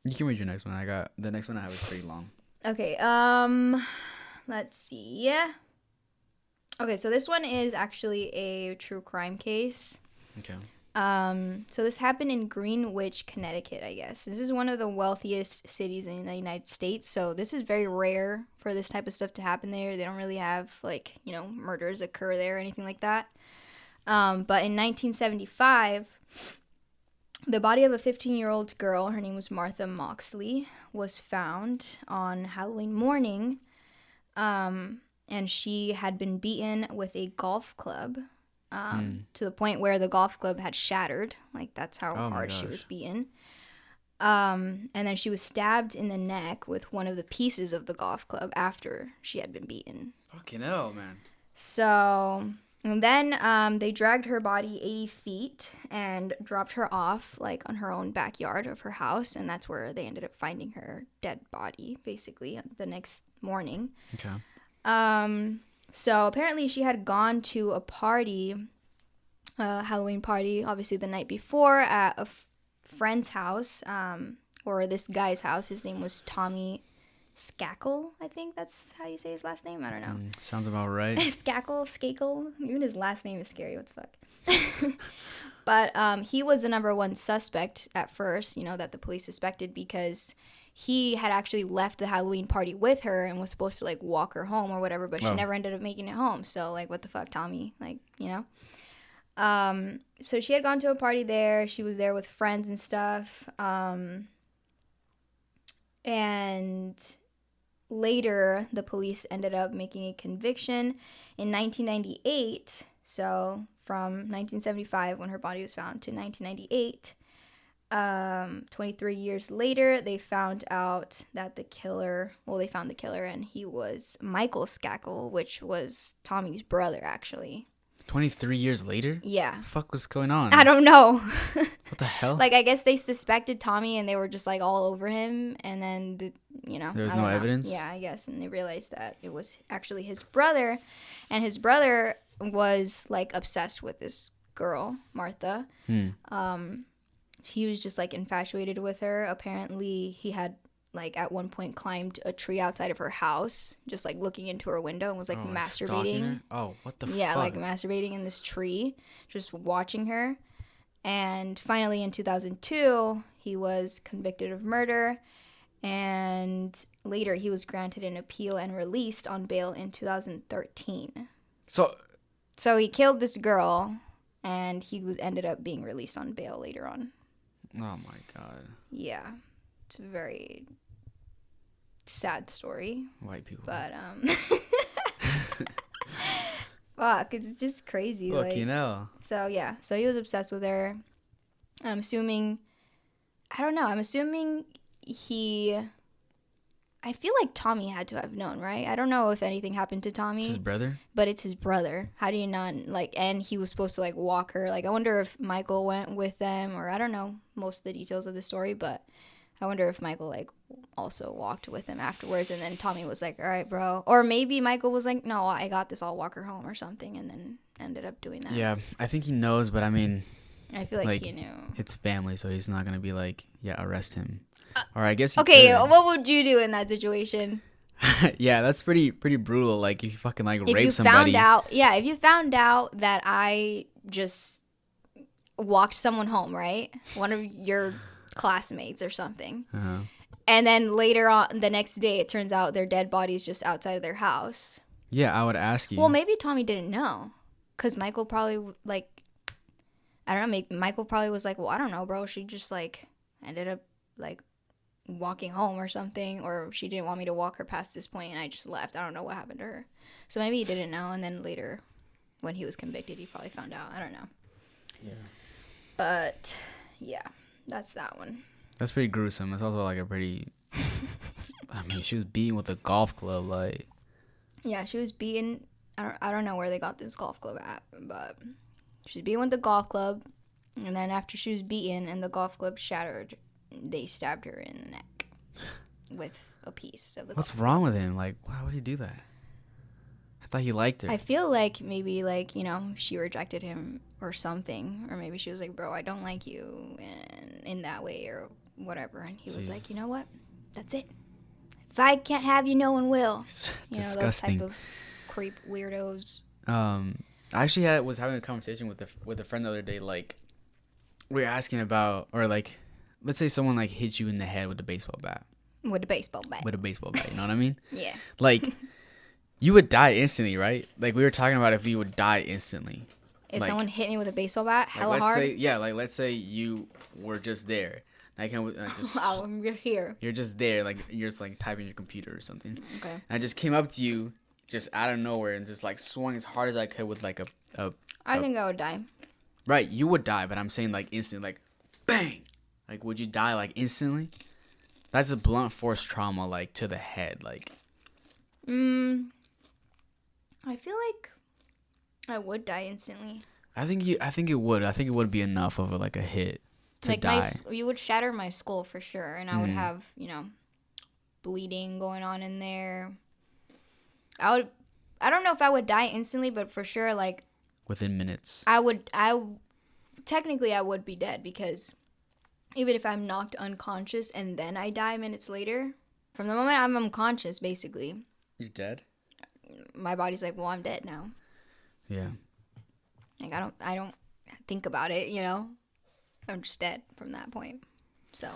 You can read your next one. The next one I have is pretty long. Okay, let's see. Okay, so this one is actually a true crime case. Okay. So this happened in Greenwich, Connecticut, I guess. This is one of the wealthiest cities in the United States, so this is very rare for this type of stuff to happen there. They don't really have, like, you know, murders occur there or anything like that. But in 1975, the body of a 15-year-old girl, her name was Martha Moxley, was found on Halloween morning, and she had been beaten with a golf club to the point where the golf club had shattered. Like, that's how hard she was beaten. And then she was stabbed in the neck with one of the pieces of the golf club after she had been beaten. Fucking hell, man. So, and then they dragged her body 80 feet and dropped her off, like, on her own backyard of her house. And that's where they ended up finding her dead body, basically, the next morning. Okay. So apparently she had gone to a party, Halloween party, obviously the night before at a friend's house, or this guy's house. His name was Tommy Skakel. I think that's how you say his last name. I don't know. Sounds about right. Skakel. Even his last name is scary. What the fuck? But he was the number one suspect at first, that the police suspected, because he had actually left the Halloween party with her and was supposed to, like, walk her home or whatever, but she never ended up making it home. So, like, what the fuck, Tommy? Like, So she had gone to a party there. She was there with friends and stuff. And later, the police ended up making a conviction in 1998. So from 1975, when her body was found, to 1998, 23 years later, they found out that they found the killer, and he was Michael Skakel, which was Tommy's brother, actually. 23 years later? Yeah. What the fuck was going on? I don't know. What the hell? Like, I guess they suspected Tommy, and they were just, like, all over him, and then, there was no evidence? Yeah, I guess, and they realized that it was actually his brother, and his brother was, like, obsessed with this girl, Martha. He was just, like, infatuated with her. Apparently, he had, like, at one point climbed a tree outside of her house, just, like, looking into her window, and was, like, masturbating. Oh, what the fuck? Yeah, like, masturbating in this tree, just watching her. And finally, in 2002, he was convicted of murder. And later, he was granted an appeal and released on bail in 2013. So he killed this girl, and he ended up being released on bail later on. Oh, my God. Yeah. It's a very sad story. White people. But, fuck, it's just crazy. Look, like, So, yeah. So he was obsessed with her. I'm assuming I feel like Tommy had to have known, right? I don't know if anything happened to Tommy. It's his brother? But it's his brother. How do you not, like, and he was supposed to, like, walk her. Like, I wonder if Michael went with them, or I don't know most of the details of the story, but I wonder if Michael, like, also walked with him afterwards, and then Tommy was like, all right, bro. Or maybe Michael was like, no, I got this, I'll walk her home or something, and then ended up doing that. Yeah, I think he knows, but I mean, I feel like he knew. It's family, so he's not going to be like, yeah, arrest him. Or I guess he Okay, could. what would you do in that situation? Yeah, that's pretty brutal. Like, if you fucking, like, If rape you somebody. if you found out that I just walked someone home, right? One of your classmates or something. Uh-huh. And then later on, the next day, it turns out their dead body's just outside of their house. Yeah, I would ask you. Well, maybe Tommy didn't know. Because Michael probably, like, I don't know, Michael probably was like, well, I don't know, bro. She just, like, ended up, like, walking home or something, or she didn't want me to walk her past this point, and I just left. I don't know what happened to her. So maybe he didn't know, and then later, when he was convicted, he probably found out. I don't know. Yeah. But, yeah, that's that one. That's pretty gruesome. It's also, like, a pretty... I mean, she was beaten with a golf club, like... Yeah, she was beaten... I don't know where they got this golf club at, but she was beaten with the golf club, and then after she was beaten and the golf club shattered, they stabbed her in the neck with a piece of the golf club. What's wrong with him? Like, why would he do that? I thought he liked her. I feel like maybe, like, she rejected him or something, or maybe she was like, bro, I don't like you, and in that way or whatever, and he was like, you know what? That's it. If I can't have you, no one will. Disgusting. Those type of creep weirdos. I actually was having a conversation with a friend the other day. Like, we were asking about, or like, let's say someone like hit you in the head with a baseball bat. With a baseball bat. You know what I mean? Yeah. Like, you would die instantly, right? Like, we were talking about if you would die instantly. If like, someone hit me with a baseball bat, hella hard. Let's say you were just there. I can just. Wow, I'm here. You're just there, like you're just like typing your computer or something. Okay. And I just came up to you, just out of nowhere, and just like swung as hard as I could with like I think I would die. Right, you would die, but I'm saying like instantly, like, bang. Like, would you die like instantly? That's a blunt force trauma, like to the head. Like, I feel like I would die instantly. I think it would. I think it would be enough of a hit to Like die. you would shatter my skull for sure, and I would have bleeding going on in there. I don't know if I would die instantly, but for sure, like Within minutes. Technically I would be dead, because even if I'm knocked unconscious and then I die minutes later, from the moment I'm unconscious, basically, You're dead? my body's like, well, I'm dead now. Yeah. Like I don't think about it, I'm just dead from that point. So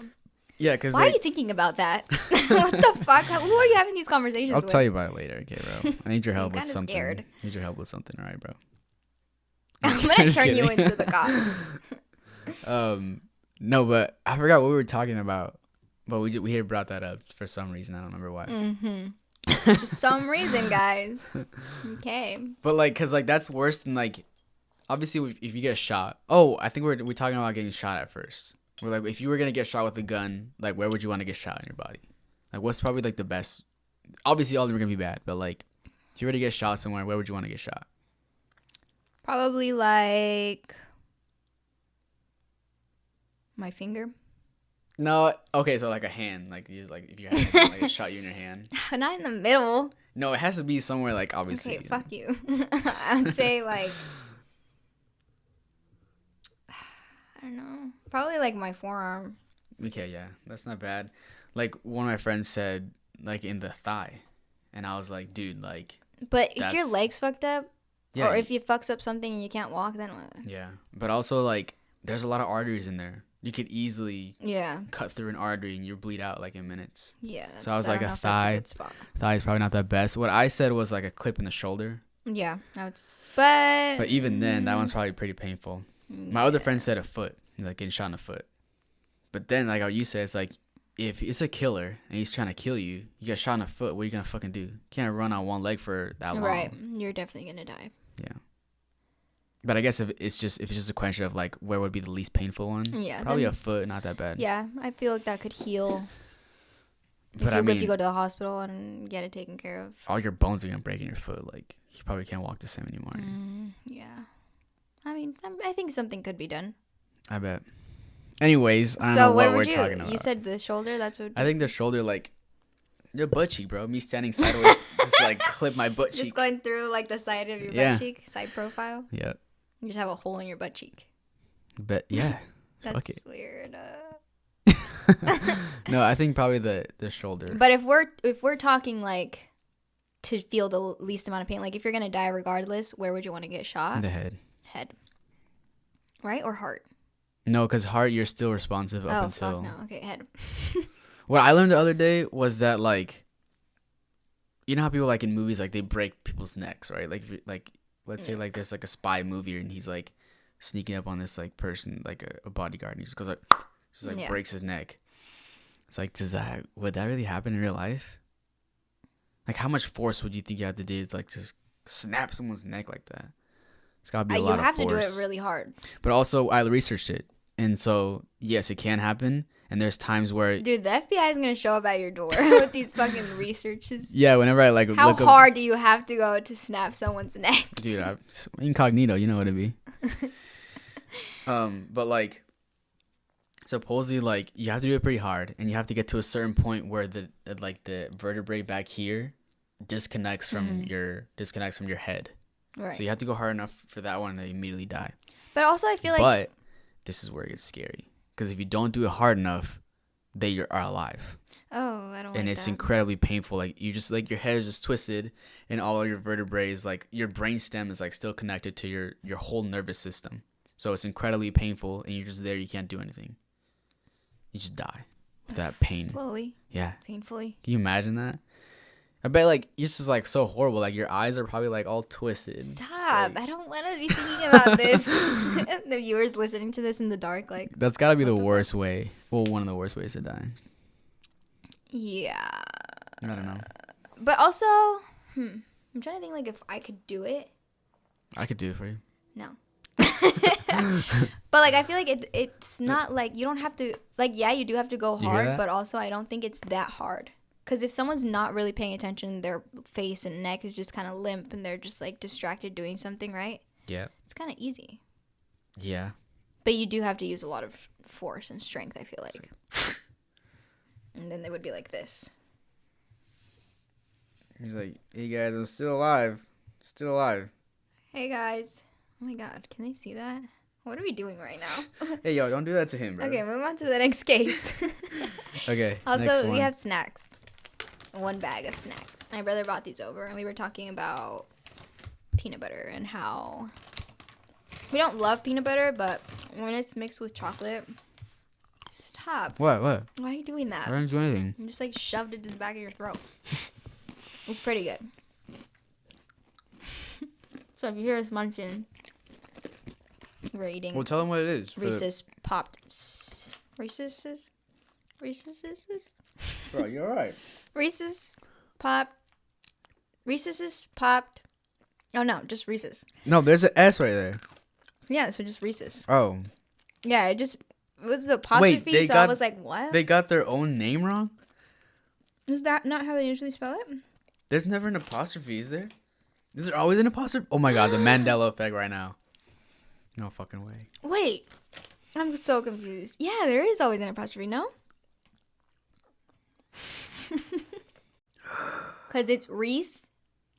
Yeah, because why are you thinking about that? What the fuck? Who are you having these conversations I'll with? tell you about it later, okay, bro? I need your help with kinda something. scared. I need your help with something, all right, bro? I'm gonna Just turn you kidding. into the cops. No, but I forgot what we were talking about. But we had brought that up for some reason. I don't remember why. Just some reason, guys. Okay. But like, cause like that's worse than like, obviously if you get shot. Oh, I think we're talking about getting shot at first. We're like, if you were gonna get shot with a gun, like where would you want to get shot in your body? Like what's probably like the best? Obviously all of them are gonna be bad, but like if you were to get shot somewhere, where would you want to get shot? Probably like my finger. No, okay, so like a hand, like you like if you had like a shot you in your hand. Not in the middle. No, it has to be somewhere like obviously. Okay, fuck you. I would say like I don't know. Probably like my forearm. Okay, yeah, that's not bad. Like one of my friends said, like in the thigh, and I was like, dude, like. But if your That's- leg's fucked up, Yeah, or if you fucks up something and you can't walk, then what? yeah, but also like there's a lot of arteries in there. You could easily Yeah. cut through an artery and you bleed out like in minutes. Yeah. So I was like, don't a know if that's thigh. good spot. Thigh is probably not the best. What I said was like a clip in the shoulder, Yeah. But even then, that one's probably pretty painful. My other friend said a foot, like getting shot in the foot. But then, like how you said, it's like if it's a killer and he's trying to kill you, you get shot in the foot. What are you gonna fucking do? You can't run on one leg for that long. Right. You're definitely gonna die. Yeah. But I guess if it's just a question of like where would be the least painful one, Yeah. probably then- a foot, not that bad. Yeah, I feel like that could heal. But if you go to the hospital and get it taken care of. all your bones are gonna break in your foot. Like you probably can't walk the same anymore. Yeah. I mean, I think something could be done. I bet. Anyways, I don't So know where what we're would you? talking about. You said the shoulder. That's what. I think the shoulder, like your butt cheek, bro. Me standing sideways, just like clip my butt just cheek. going through like the side of your Yeah. butt cheek, side profile. Yeah. You just have a hole in your butt cheek. But yeah. Fuck That's it. weird. No, I think probably the shoulder. But if we're talking like to feel the least amount of pain, like if you're gonna die regardless, where would you want to get shot? The head. Head. Right, or heart? No, because heart, you're still responsive up Oh until. fuck no. Okay, head. What I learned the other day was that like, you know how people like in movies like they break people's necks, right? Like let's say like there's like a spy movie and he's like sneaking up on this like person like a bodyguard and he just goes like Yeah. breaks his neck. It's like would that really happen in real life? Like how much force would you think you have to do to like just snap someone's neck like that? It's gotta be a You lot have of to do force. it really hard. But also I researched it, and so yes, it can happen. And there's times where Dude, the FBI is gonna show up at your door with these fucking researches. yeah, whenever I like How look up, hard do you have to go to snap someone's neck? dude, incognito, you know what it be. But like supposedly like you have to do it pretty hard and you have to get to a certain point where the vertebrae back here disconnects from your head. Right. So you have to go hard enough for that one to immediately die. But also, I feel like But this is where it gets scary because if you don't do it hard enough, they are alive. oh, I don't like And it's that. incredibly painful. Like you just like your head is just twisted and all your vertebrae is like your brain stem is like still connected to your whole nervous system. So it's incredibly painful and you're just there, you can't do anything. You just die with that pain. Slowly, Yeah. painfully. Can you imagine that? I bet like it's just like so horrible. Like your eyes are probably like all twisted. It's Stop! like- I don't want to be thinking about this. The viewers listening to this in the dark, like, That's got to be the What the worst way. Well, one of the worst ways to die. yeah. I don't know. But also, I'm trying to think like if I could do it. I could do it for you. No. But like I feel like it's not like you don't have to like yeah you do have to go hard, but also I don't think it's that hard. Because if someone's not really paying attention, their face and neck is just kind of limp and they're just like distracted doing something, right? Yeah. It's kind of easy. Yeah. But you do have to use a lot of force and strength, I feel like. And then they would be like this. He's like, hey guys, I'm still alive. Still alive. Hey guys. Oh my god, can they see that? What are we doing right now? Hey yo, don't do that to him, bro. Okay, move on to the next case. Okay. Also, next we one. have snacks. One bag of snacks. My brother brought these over, and we were talking about peanut butter and how we don't love peanut butter, but when it's mixed with chocolate, stop. What? Why are you doing that? I didn't do anything. You just like shoved it to the back of your throat. It's pretty good. So if you hear us munching, we're eating. Well, tell them what it is. Reese's popped. Reese's. Bro, you alright? Reese's popped. Reese's popped. Oh no, just Reese's. No, there's an S right there. Yeah, so just Reese's. Oh. Yeah, it was the apostrophe, so I was like, what? They got their own name wrong? Is that not how they usually spell it? There's never an apostrophe, is there? Is there always an apostrophe? Oh my god, the Mandela effect right now. No fucking way. Wait. I'm so confused. Yeah, there is always an apostrophe, no? Because it's Reese,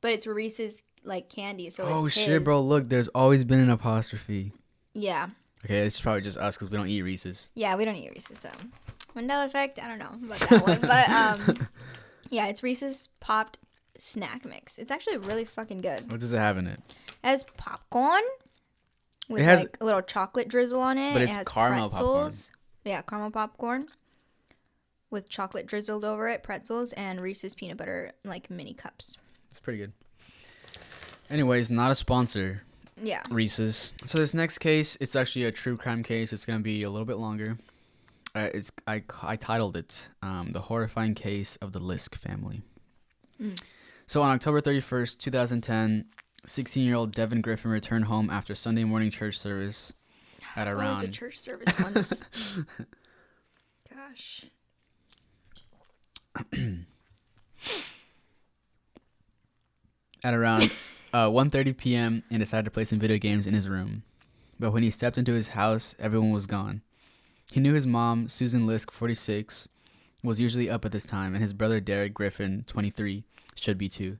but it's Reese's like candy, so it's shit, his. bro, look, there's always been an apostrophe. Yeah. Okay, it's probably just us because we don't eat Reese's. Yeah, we don't eat Reese's, so. Mandela effect, I don't know about that one. But, yeah, it's Reese's Popped Snack Mix. It's actually really fucking good. What does it have in it? It has popcorn with like a little chocolate drizzle on it. But it's it has caramel pretzels. Yeah, caramel popcorn with chocolate drizzled over it, pretzels, and Reese's peanut butter, like mini cups. It's pretty good. Anyways, not a sponsor. Yeah. Reese's. So this next case, it's actually a true crime case. It's gonna be a little bit longer. I titled it "The Horrifying Case of the Lisk Family." So on October 31st, 2010, 16-year-old Devin Griffin returned home after Sunday morning church service at It's around. always a church service once. Gosh. At around 1:30 p.m. and decided to play some video games in his room. But when he stepped into his house, everyone was gone. He knew his mom, Susan Lisk, 46, was usually up at this time, and his brother Derek Griffin, 23, should be too.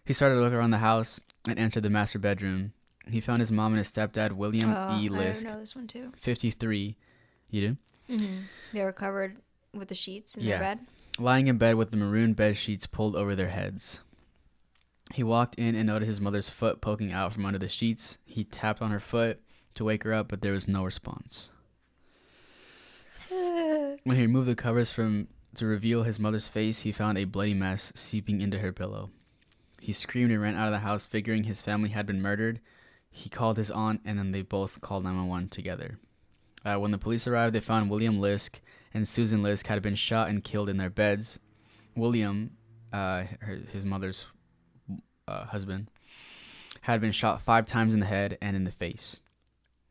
He started to look around the house and entered the master bedroom. He found his mom and his stepdad, William E. Lisk, I know this one too. 53. You do? Mm-hmm. They were covered with the sheets in their bed. Lying in bed with the maroon bed sheets pulled over their heads. He walked in and noticed his mother's foot poking out from under the sheets. He tapped on her foot to wake her up, but there was no response. When he removed the covers to reveal his mother's face, he found a bloody mess seeping into her pillow. He screamed and ran out of the house, figuring his family had been murdered. He called his aunt, and then they both called 911 together. When the police arrived, they found William Lisk and Susan Lisk had been shot and killed in their beds. William, his mother's husband, had been shot 5 times in the head and in the face.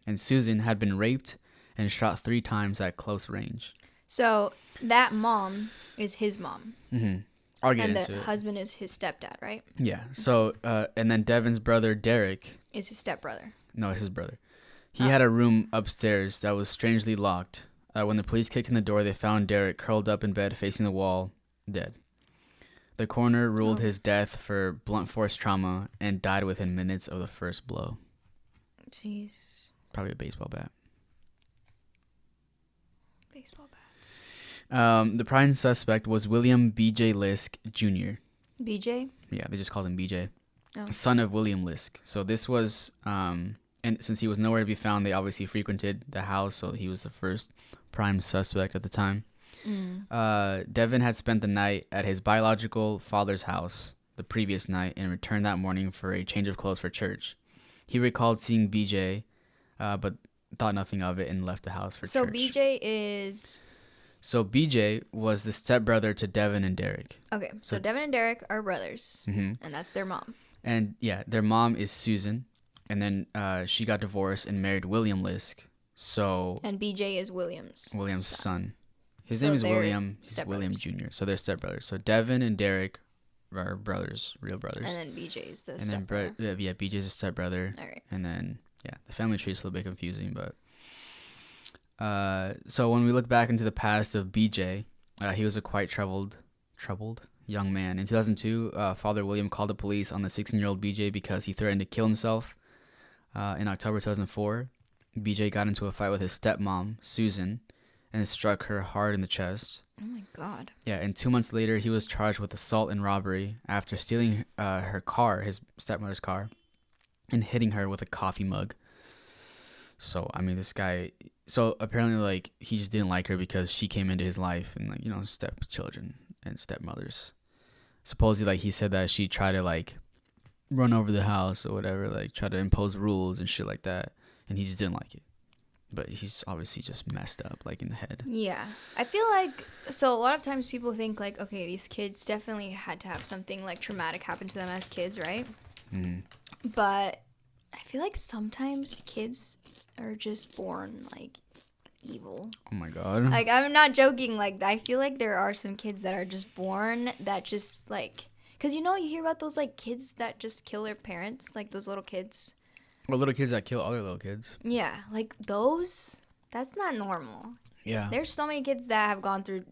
And Susan had been raped and shot 3 times at close range. So that mom is his mom. Mm-hmm. I'll get into it. And the husband is his stepdad, right? Yeah. So, and then Devin's brother, Derek. Is his stepbrother. No, it's his brother. He had a room upstairs that was strangely locked. When the police kicked in the door, they found Derek curled up in bed facing the wall, dead. The coroner ruled his death for blunt force trauma and died within minutes of the first blow. Jeez. Probably a baseball bat. Baseball bats. The prime suspect was William B.J. Lisk Jr. BJ? Yeah, they just called him B.J. Oh. Son of William Lisk. So this was, and since he was nowhere to be found, they obviously frequented the house, so he was the first prime suspect at the time. Devin had spent the night at his biological father's house the previous night and returned that morning for a change of clothes for church. He recalled seeing B.J., but thought nothing of it and left the house for church. So B.J. is... So B.J. was the stepbrother to Devin and Derek. Okay, so Devin and Derek are brothers, and that's their mom. And yeah, their mom is Susan. And then she got divorced and married William Lisk. So And BJ is William's son. His So name is they're William. He's William stepbrothers. Jr. So they're stepbrothers. So Devin and Derek are brothers, real brothers. And then BJ's the And stepbrother. then BJ's a stepbrother. All right. And then the family tree is a little bit confusing, but so when we look back into the past of BJ, he was a quite troubled young man. In 2002, Father William called the police on the 16-year-old BJ because he threatened to kill himself. In October 2004, BJ got into a fight with his stepmom, Susan, and struck her hard in the chest. Oh my God. Yeah, and 2 months later, he was charged with assault and robbery after stealing her car, his stepmother's car, and hitting her with a coffee mug. So, I mean, this guy... So, apparently, like, he just didn't like her because she came into his life and, like, you know, stepchildren and stepmothers. Supposedly, like, he said that she tried to, like, run over the house or whatever, like, try to impose rules and shit like that, and he just didn't like it. But he's obviously just messed up, like, in the head. Yeah. I feel like, so a lot of times people think, like, okay, these kids definitely had to have something, like, traumatic happen to them as kids, right? Mm-hmm. But I feel like sometimes kids are just born, like, evil. Oh, my God. Like, I'm not joking. Like, I feel like there are some kids that are just born that just, like, because, you know, you hear about those, like, kids that just kill their parents, like, those little kids. Or little kids that kill other little kids. Yeah, like, those, that's not normal. Yeah. There's so many kids that have gone through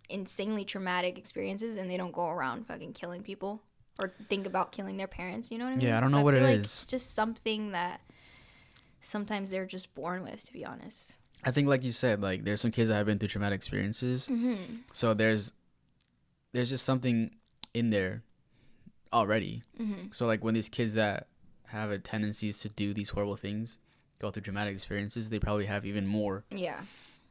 insanely traumatic experiences and they don't go around fucking killing people or think about killing their parents, you know what I mean? Yeah, I don't know what it like is. It's just something that sometimes they're just born with, to be honest. I think, like you said, like, there's some kids that have been through traumatic experiences. Mm-hmm. So there's just something in there already. Mm-hmm. So, like, when these kids that have a tendencies to do these horrible things go through traumatic experiences, they probably have even more. Yeah.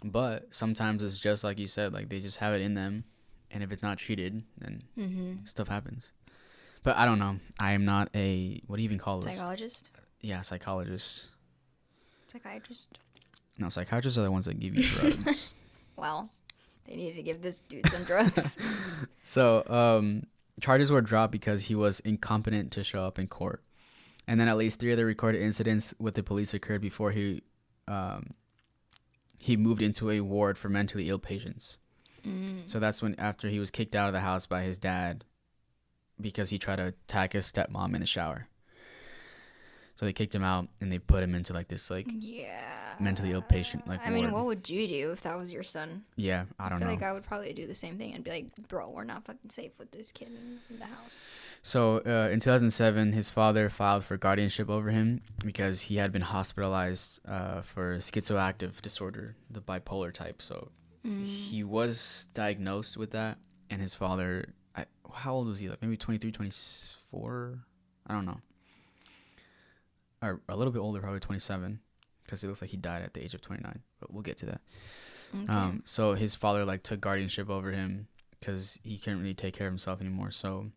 But sometimes it's just like you said, like, they just have it in them, and if it's not treated, then stuff happens. But I don't know. I am not a, what do you even call this? Psychologist? Yeah, psychologist. Psychiatrist? No, psychiatrists are the ones that give you drugs. Well, they needed to give this dude some drugs. So, charges were dropped because he was incompetent to show up in court. And then at least 3 other recorded incidents with the police occurred before he moved into a ward for mentally ill patients. So that's when, after he was kicked out of the house by his dad because he tried to attack his stepmom in the shower. So they kicked him out and they put him into, like, this, like, mentally ill patient, like, I mean, ward. what would you do if that was your son? Yeah, I don't I feel know. like I would probably do the same thing and be like, bro, we're not fucking safe with this kid in the house. So in 2007, his father filed for guardianship over him because he had been hospitalized for schizoaffective disorder, the bipolar type. So he was diagnosed with that, and his father, how old was he? Like maybe 23, 24? I don't know. Or a little bit older, probably 27, because it looks like he died at the age of 29. But we'll get to that. Okay. So his father, like, took guardianship over him because he couldn't really take care of himself anymore. So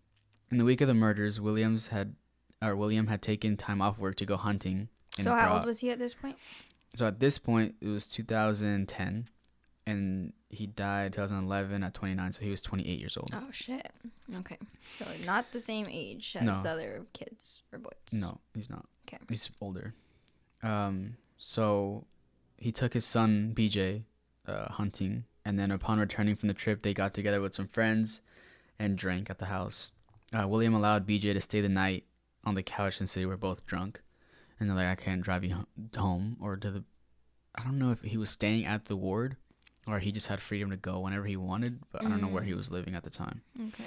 in the week of the murders, William had taken time off work to go hunting. So how old was he at this point? So at this point, it was 2010, and he died 2011 at 29, so he was 28 years old. Oh, shit. Okay. So not the same age as No. other kids or boys. No, he's not. Okay. He's older. So he took his son, BJ, hunting, and then upon returning from the trip, they got together with some friends and drank at the house. William allowed BJ to stay the night on the couch and say they were both drunk. And they're like, I can't drive you home or to the... I don't know if he was staying at the ward or he just had freedom to go whenever he wanted, but I don't know where he was living at the time. Okay.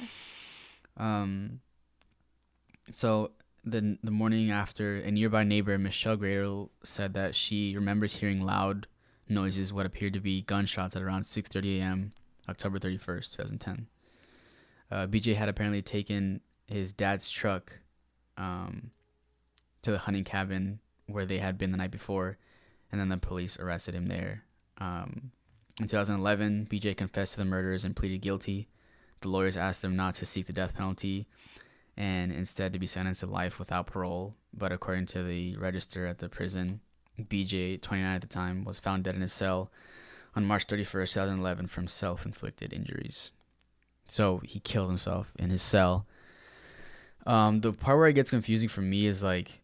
So the morning after, a nearby neighbor, Michelle Gradle, said that she remembers hearing loud noises, what appeared to be gunshots, at around 6:30 a.m., October 31st, 2010. BJ had apparently taken his dad's truck to the hunting cabin where they had been the night before, and then the police arrested him there. In 2011, BJ confessed to the murders and pleaded guilty. The lawyers asked him not to seek the death penalty and instead to be sentenced to life without parole. But according to the register at the prison, BJ, 29 at the time, was found dead in his cell on March 31st, 2011 from self-inflicted injuries. So he killed himself in his cell. The part where it gets confusing for me is, like,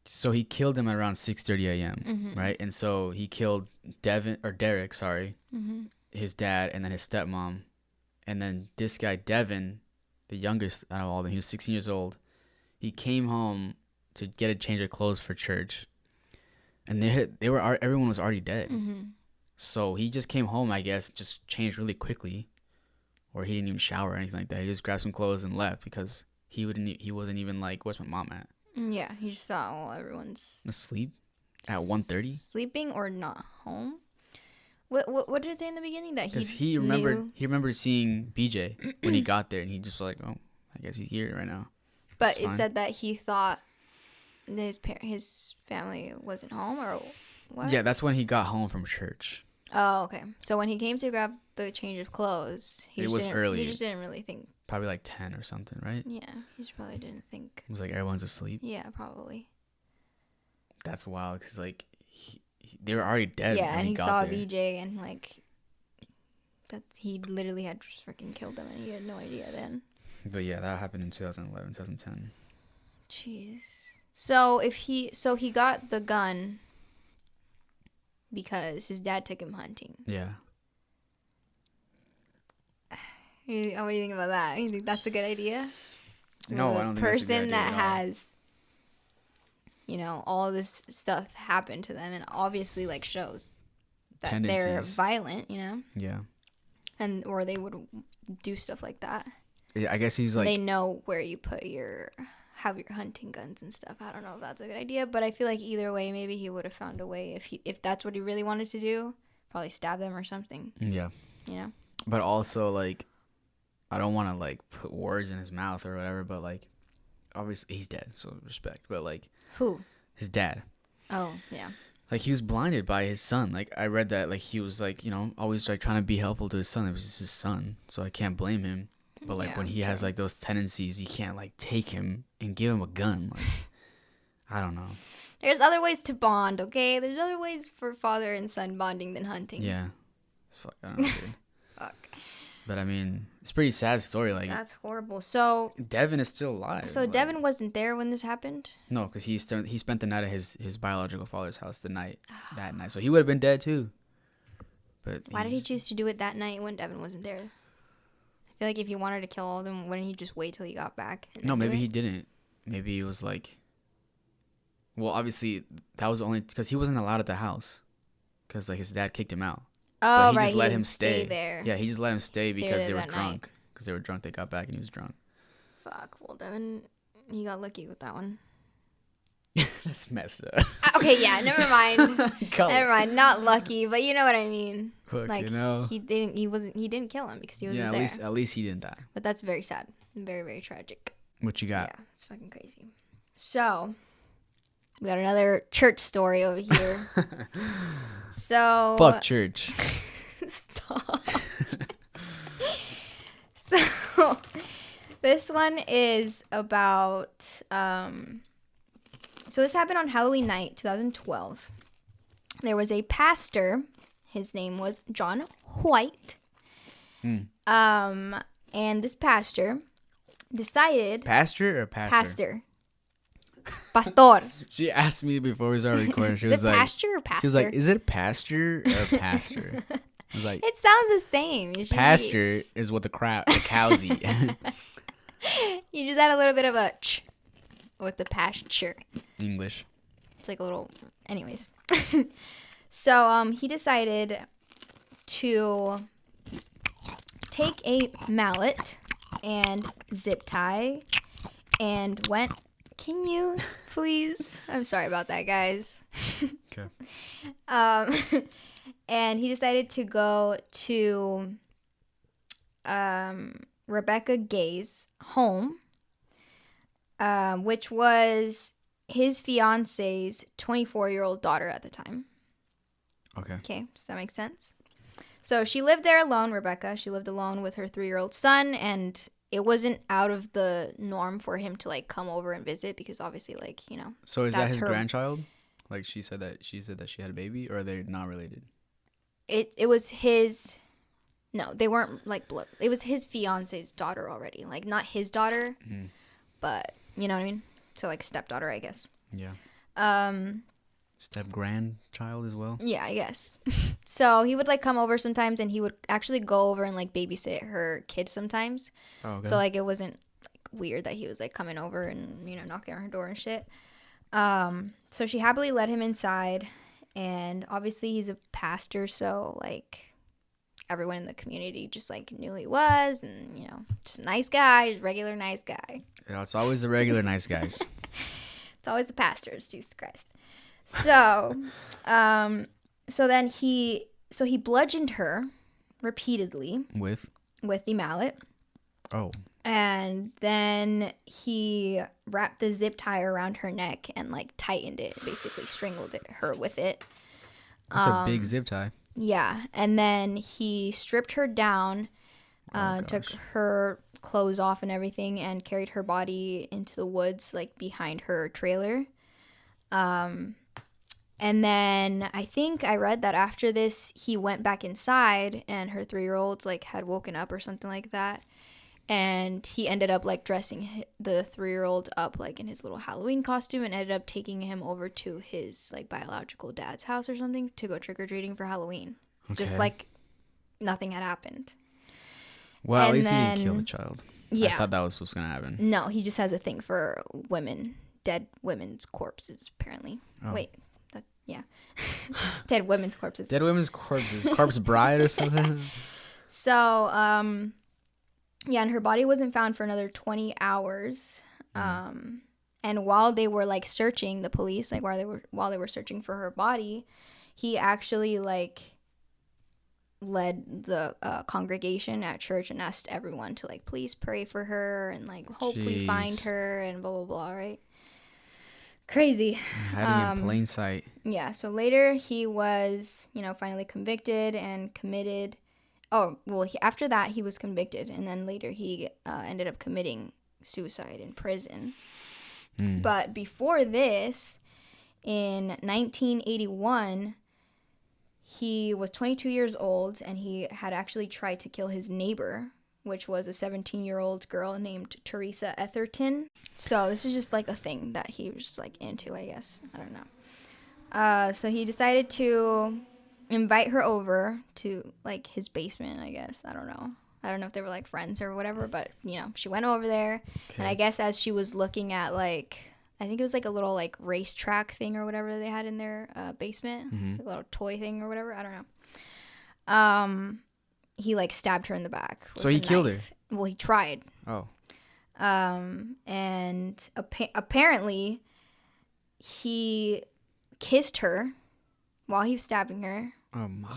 So he killed him at around 6:30 a.m. Right, and so he killed Derek, his dad, and then his stepmom, and then this guy Devin, the youngest out of all of them. He was 16 years old. He came home to get a change of clothes for church, and everyone was already dead. So he just came home, I guess, just changed really quickly, or he didn't even shower or anything like that. He just grabbed some clothes and left because he wasn't even like, where's my mom at? Yeah, he just thought, well, everyone's asleep at 1:30. Sleeping or not home. What did it say in the beginning that he remembered seeing BJ when he got there, and he just was like, oh, I guess he's here right now. But it said that he thought his family wasn't home, or what? Yeah, that's when he got home from church. Oh, okay. So when he came to grab the change of clothes, it was early. He just didn't really think. Probably like 10 or something, right? Yeah, he just probably didn't think. It was like everyone's asleep. Yeah, probably. That's wild, because like they were already dead. Yeah, when and he saw there. BJ, and like that he literally had just freaking killed him, and he had no idea then. But yeah, that happened in 2011, 2010. Jeez. So he got the gun because his dad took him hunting. Yeah. What do you think about that? You think that's a good idea? No, I don't think that's a good idea person that at all. has, all this stuff happen to them, and obviously like shows that they're Tendencies. violent, Yeah. and or they would do stuff like that. Yeah, I guess he's like. They know where you have your hunting guns and stuff. I don't know if that's a good idea, but I feel like either way, maybe he would have found a way if that's what he really wanted to do. Probably stab them or something. Yeah. But also, like, I don't want to like put words in his mouth or whatever, but like, obviously he's dead, so respect. But like, who? His dad. Oh yeah. Like, he was blinded by his son. Like, I read that like he was like, always like trying to be helpful to his son. It was just his son, so I can't blame him. But like when he has like those tendencies, you can't like take him and give him a gun. Like, I don't know. There's other ways to bond, okay? There's other ways for father and son bonding than hunting. Yeah. Fuck, I don't know, dude. Fuck. But I mean, it's a pretty sad story. Like, That's horrible. So Devin is still alive. So like, Devin wasn't there when this happened? No, because he spent the night at his biological father's house that night. So he would have been dead too. But why did he choose to do it that night when Devin wasn't there? I feel like if he wanted to kill all of them, wouldn't he just wait till he got back? No, maybe he didn't. Maybe it was like. Well, obviously that was only because he wasn't allowed at the house, because like his dad kicked him out. Oh, but he right. just let he him didn't stay there. Yeah, he just let him stay because they were that drunk. night. Because they were drunk, they got back and he was drunk. Fuck. Well, Devin, he got lucky with that one. That's messed up. Okay, yeah. Never mind. Never mind. Not lucky, but you know what I mean. Like he didn't kill him because he wasn't there. At least he didn't die. But that's very sad. Very, very tragic. What you got? Yeah, it's fucking crazy. So, we got another church story over here. So Fuck church. Stop. So this one is about so this happened on Halloween night 2012. There was a pastor, his name was John White. And this pastor decided Pastor or pastor? Pastor. She asked me before we started recording. She Is was it like, pastor or pastor? She was like, is it pastor or pastor? I was like, It sounds the same. You should- pasture is what the cows eat. You just add a little bit of a ch with the pasture. English. It's like a little. Anyways, so he decided to take a mallet and zip tie and went. Can you please? I'm sorry about that, guys. Okay. And he decided to go to Rebecca Gay's home, which was his fiance's 24-year-old daughter at the time. Okay. Okay, does that make sense? So she lived there alone, Rebecca. She lived alone with her 3-year-old son, and it wasn't out of the norm for him to like come over and visit because obviously, like, So is that that's his her- grandchild? Like she said that she had a baby, or are they not related? It was his. No, they weren't like blood. It was his fiance's daughter already. Like, not his daughter, but you know what I mean? So like stepdaughter, I guess. Yeah. Step grandchild as well. Yeah, I guess. So he would like come over sometimes, and he would actually go over and like babysit her kids sometimes. Oh, okay. So like it wasn't like weird that he was like coming over and knocking on her door and shit. So she happily let him inside, and obviously he's a pastor, so like everyone in the community just like knew who he was, and just a nice guy, just regular nice guy. Yeah, it's always the regular nice guys. It's always the pastors, Jesus Christ. So, so then he bludgeoned her repeatedly with the mallet. Oh. And then he wrapped the zip tie around her neck and like tightened it, basically strangled her with it. That's a big zip tie. Yeah, and then he stripped her down, took her clothes off and everything, and carried her body into the woods like behind her trailer. And then I think I read that after this, he went back inside, and her 3-year-old like had woken up or something like that. And he ended up like dressing the 3-year-old up like in his little Halloween costume, and ended up taking him over to his like biological dad's house or something to go trick-or-treating for Halloween. Okay. Just like nothing had happened. Well, at least he didn't kill the child. Yeah. I thought that was what's going to happen. No, he just has a thing for women, dead women's corpses, apparently. Oh. Wait. Yeah. Dead women's corpses. Dead women's corpses. Corpse bride or something? So, yeah, and her body wasn't found for another 20 hours. And while they were like searching, the police, like while they were searching for her body, he actually like led the congregation at church and asked everyone to like please pray for her and like hopefully find her and blah blah blah, right? Crazy. Hiding in plain sight. Yeah, so later he was, finally convicted and committed. Oh, well, after that he was convicted, and then later he ended up committing suicide in prison. But before this, in 1981, he was 22 years old, and he had actually tried to kill his neighbor, which was a 17-year-old girl named Teresa Etherton. So this is just like a thing that he was just like into, I guess. I don't know. So he decided to invite her over to like his basement, I guess. I don't know if they were like friends or whatever, but she went over there. Okay. And I guess as she was looking at like, I think it was like a little like racetrack thing or whatever they had in their basement, like a little toy thing or whatever. I don't know. He like stabbed her in the back. So he killed her. Well, he tried. Oh. And apparently he kissed her while he was stabbing her.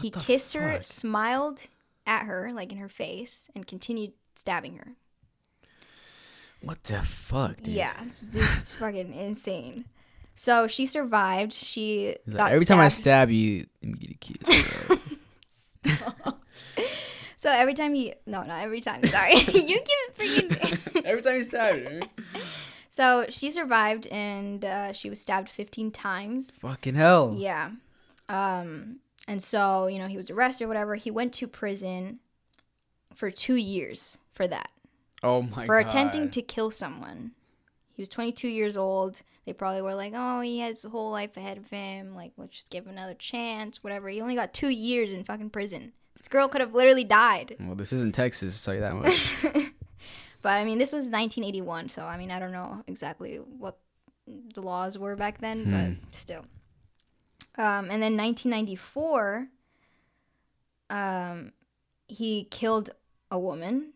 He kissed her, smiled at her like in her face, and continued stabbing her. What the fuck, dude? Yeah, it's fucking insane. So she survived. She got every stabbed. time I stab you, let me get a kiss. So every time not every time. Sorry, you keep freaking. Every time you stab her. So she survived, and she was stabbed 15 times. Fucking hell. Yeah. And so he was arrested or whatever. He went to prison for 2 years for that. Oh my god. For attempting to kill someone. He was 22 years old. They probably were like, oh, he has a whole life ahead of him. Like, let's just give him another chance, whatever. He only got 2 years in fucking prison. This girl could have literally died. Well, this isn't Texas, I'll tell you that much. But, I mean, this was 1981, so, I mean, I don't know exactly what the laws were back then, but still. And then 1994, he killed a woman.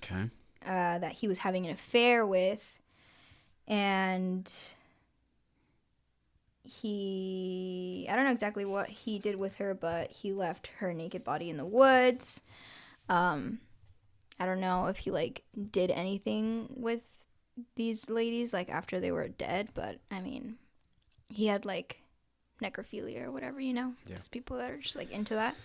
Okay. That he was having an affair with, and I don't know exactly what he did with her, but he left her naked body in the woods. I don't know if he like did anything with these ladies like after they were dead, but I mean, he had like necrophilia or whatever, just people that are just like into that.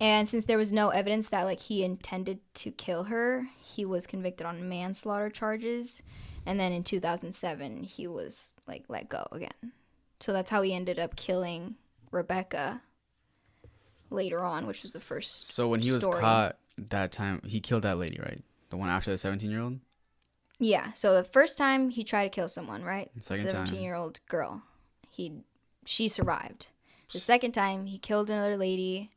And since there was no evidence that like he intended to kill her, he was convicted on manslaughter charges. And then in 2007, he was like let go again. So that's how he ended up killing Rebecca later on, which was the first So when he story. was caught that time, he killed that lady, right? The one after the 17-year-old? Yeah. So the first time he tried to kill someone, right? Second time. 17-year-old girl. She survived. The second time he killed another lady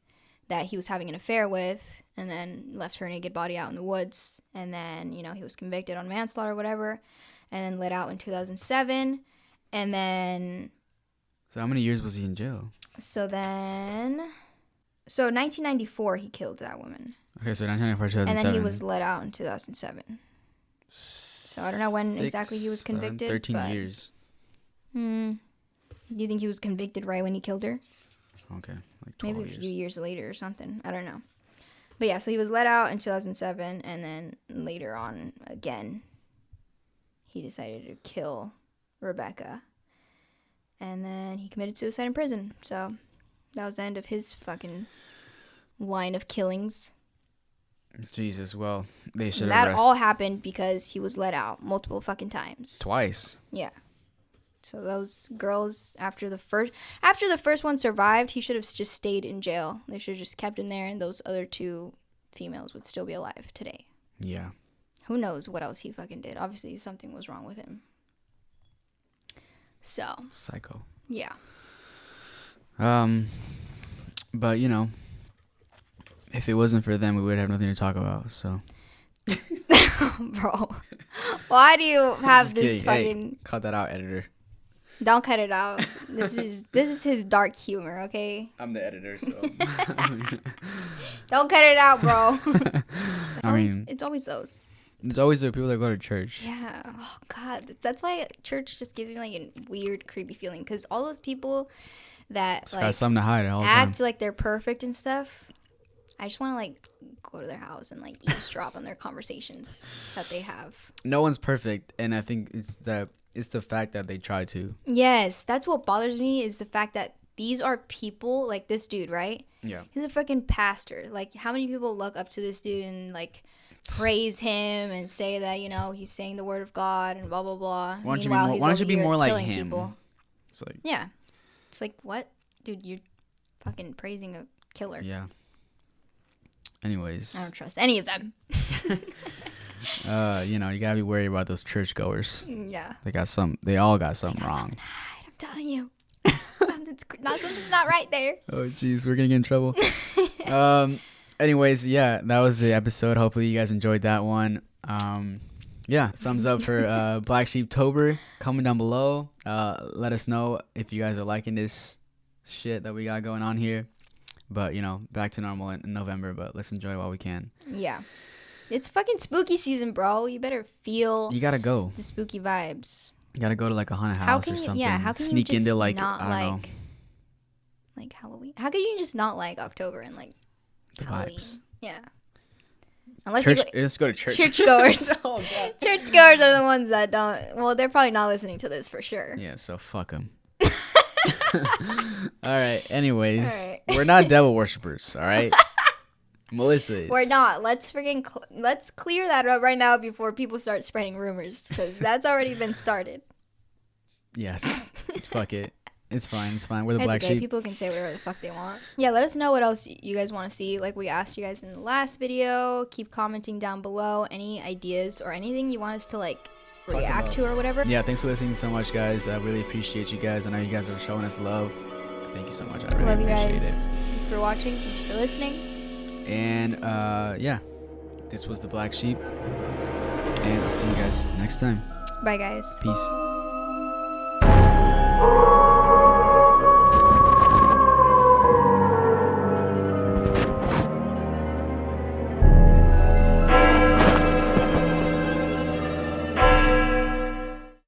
that he was having an affair with, and then left her naked body out in the woods. And then, you know, he was convicted on manslaughter or whatever, and then let out in 2007. And then... So how many years was he in jail? So 1994 he killed that woman. Okay, so 1994, 2007. And then he was let out in 2007. So I don't know when exactly he was convicted. 13 years. Do you think he was convicted right when he killed her? Okay, like 12 Maybe a years. few years later or something. I don't know. But yeah, so he was let out in 2007, and then later on, again, he decided to kill Rebecca. And then he committed suicide in prison. So that was the end of his fucking line of killings. Jesus, well, they should have That arrested. all happened because he was let out multiple fucking times. Twice. Yeah. So those girls, after the first one survived, he should have just stayed in jail. They should have just kept him there, and those other two females would still be alive today. Yeah. Who knows what else he fucking did? Obviously, something was wrong with him. So. Psycho. Yeah. But you know, if it wasn't for them, we would have nothing to talk about. So. Bro, why do you have Just this kidding. fucking? Hey, cut that out, editor. Don't cut it out. This is his dark humor, okay? I'm the editor, so. Don't cut it out, bro. It's always those. There's always the people that go to church. Yeah. Oh God, that's why church just gives me like a weird, creepy feeling. Because all those people that It's like got something to hide all the act time. like they're perfect and stuff. I just want to like go to their house and like eavesdrop on their conversations that they have. No one's perfect, and I think it's the fact that they try to. Yes, that's what bothers me is the fact that these are people like this dude, right? Yeah. He's a freaking pastor. Like, how many people look up to this dude and like praise him and say that, you know, he's saying the word of God and blah blah blah. Why Meanwhile, he's don't over you be here more like killing him? people. It's like, Yeah, it's like, what, dude? You're fucking praising a killer. yeah. Anyways, I don't trust any of them. you know, you gotta be worried about those churchgoers. Yeah. They all got something wrong. Something to hide, I'm telling you. Something's not right there. Oh, jeez, we're gonna get in trouble. Anyways, yeah, that was the episode. Hopefully, you guys enjoyed that one. Yeah, thumbs up for BLACKSHEEPTOBER. Comment down below. Let us know if you guys are liking this shit that we got going on here. But, you know, back to normal in November, but let's enjoy while we can. Yeah. It's fucking spooky season, bro. You better feel You gotta go. the spooky vibes. You gotta go to like a haunted house or something. How can Sneak you just into like, not I don't know, like Halloween? How can you just not like October and like the Halloween? vibes. Yeah. Unless Church, you let's go to church. churchgoers. Oh, God. Churchgoers are the ones that don't. Well, they're probably not listening to this for sure. Yeah, so fuck them. All right. Anyways, All right. we're not devil worshippers. All right. Melissa is. We're not. Let's let's clear that up right now before people start spreading rumors, because that's already been started. Yes. Fuck it. It's fine. It's fine. We're the It's black okay. sheep. People can say whatever the fuck they want. Yeah, let us know what else you guys want to see. Like we asked you guys in the last video. Keep commenting down below. Any ideas or anything you want us to like react to or whatever. Yeah. Thanks for listening so much, guys. I really appreciate you guys. I know you guys are showing us love. Thank you so much. I really Love you appreciate guys. it. Thank you for watching. Thank you for listening. And yeah, this was the Black Sheep. And I'll see you guys next time. Bye, guys. Peace.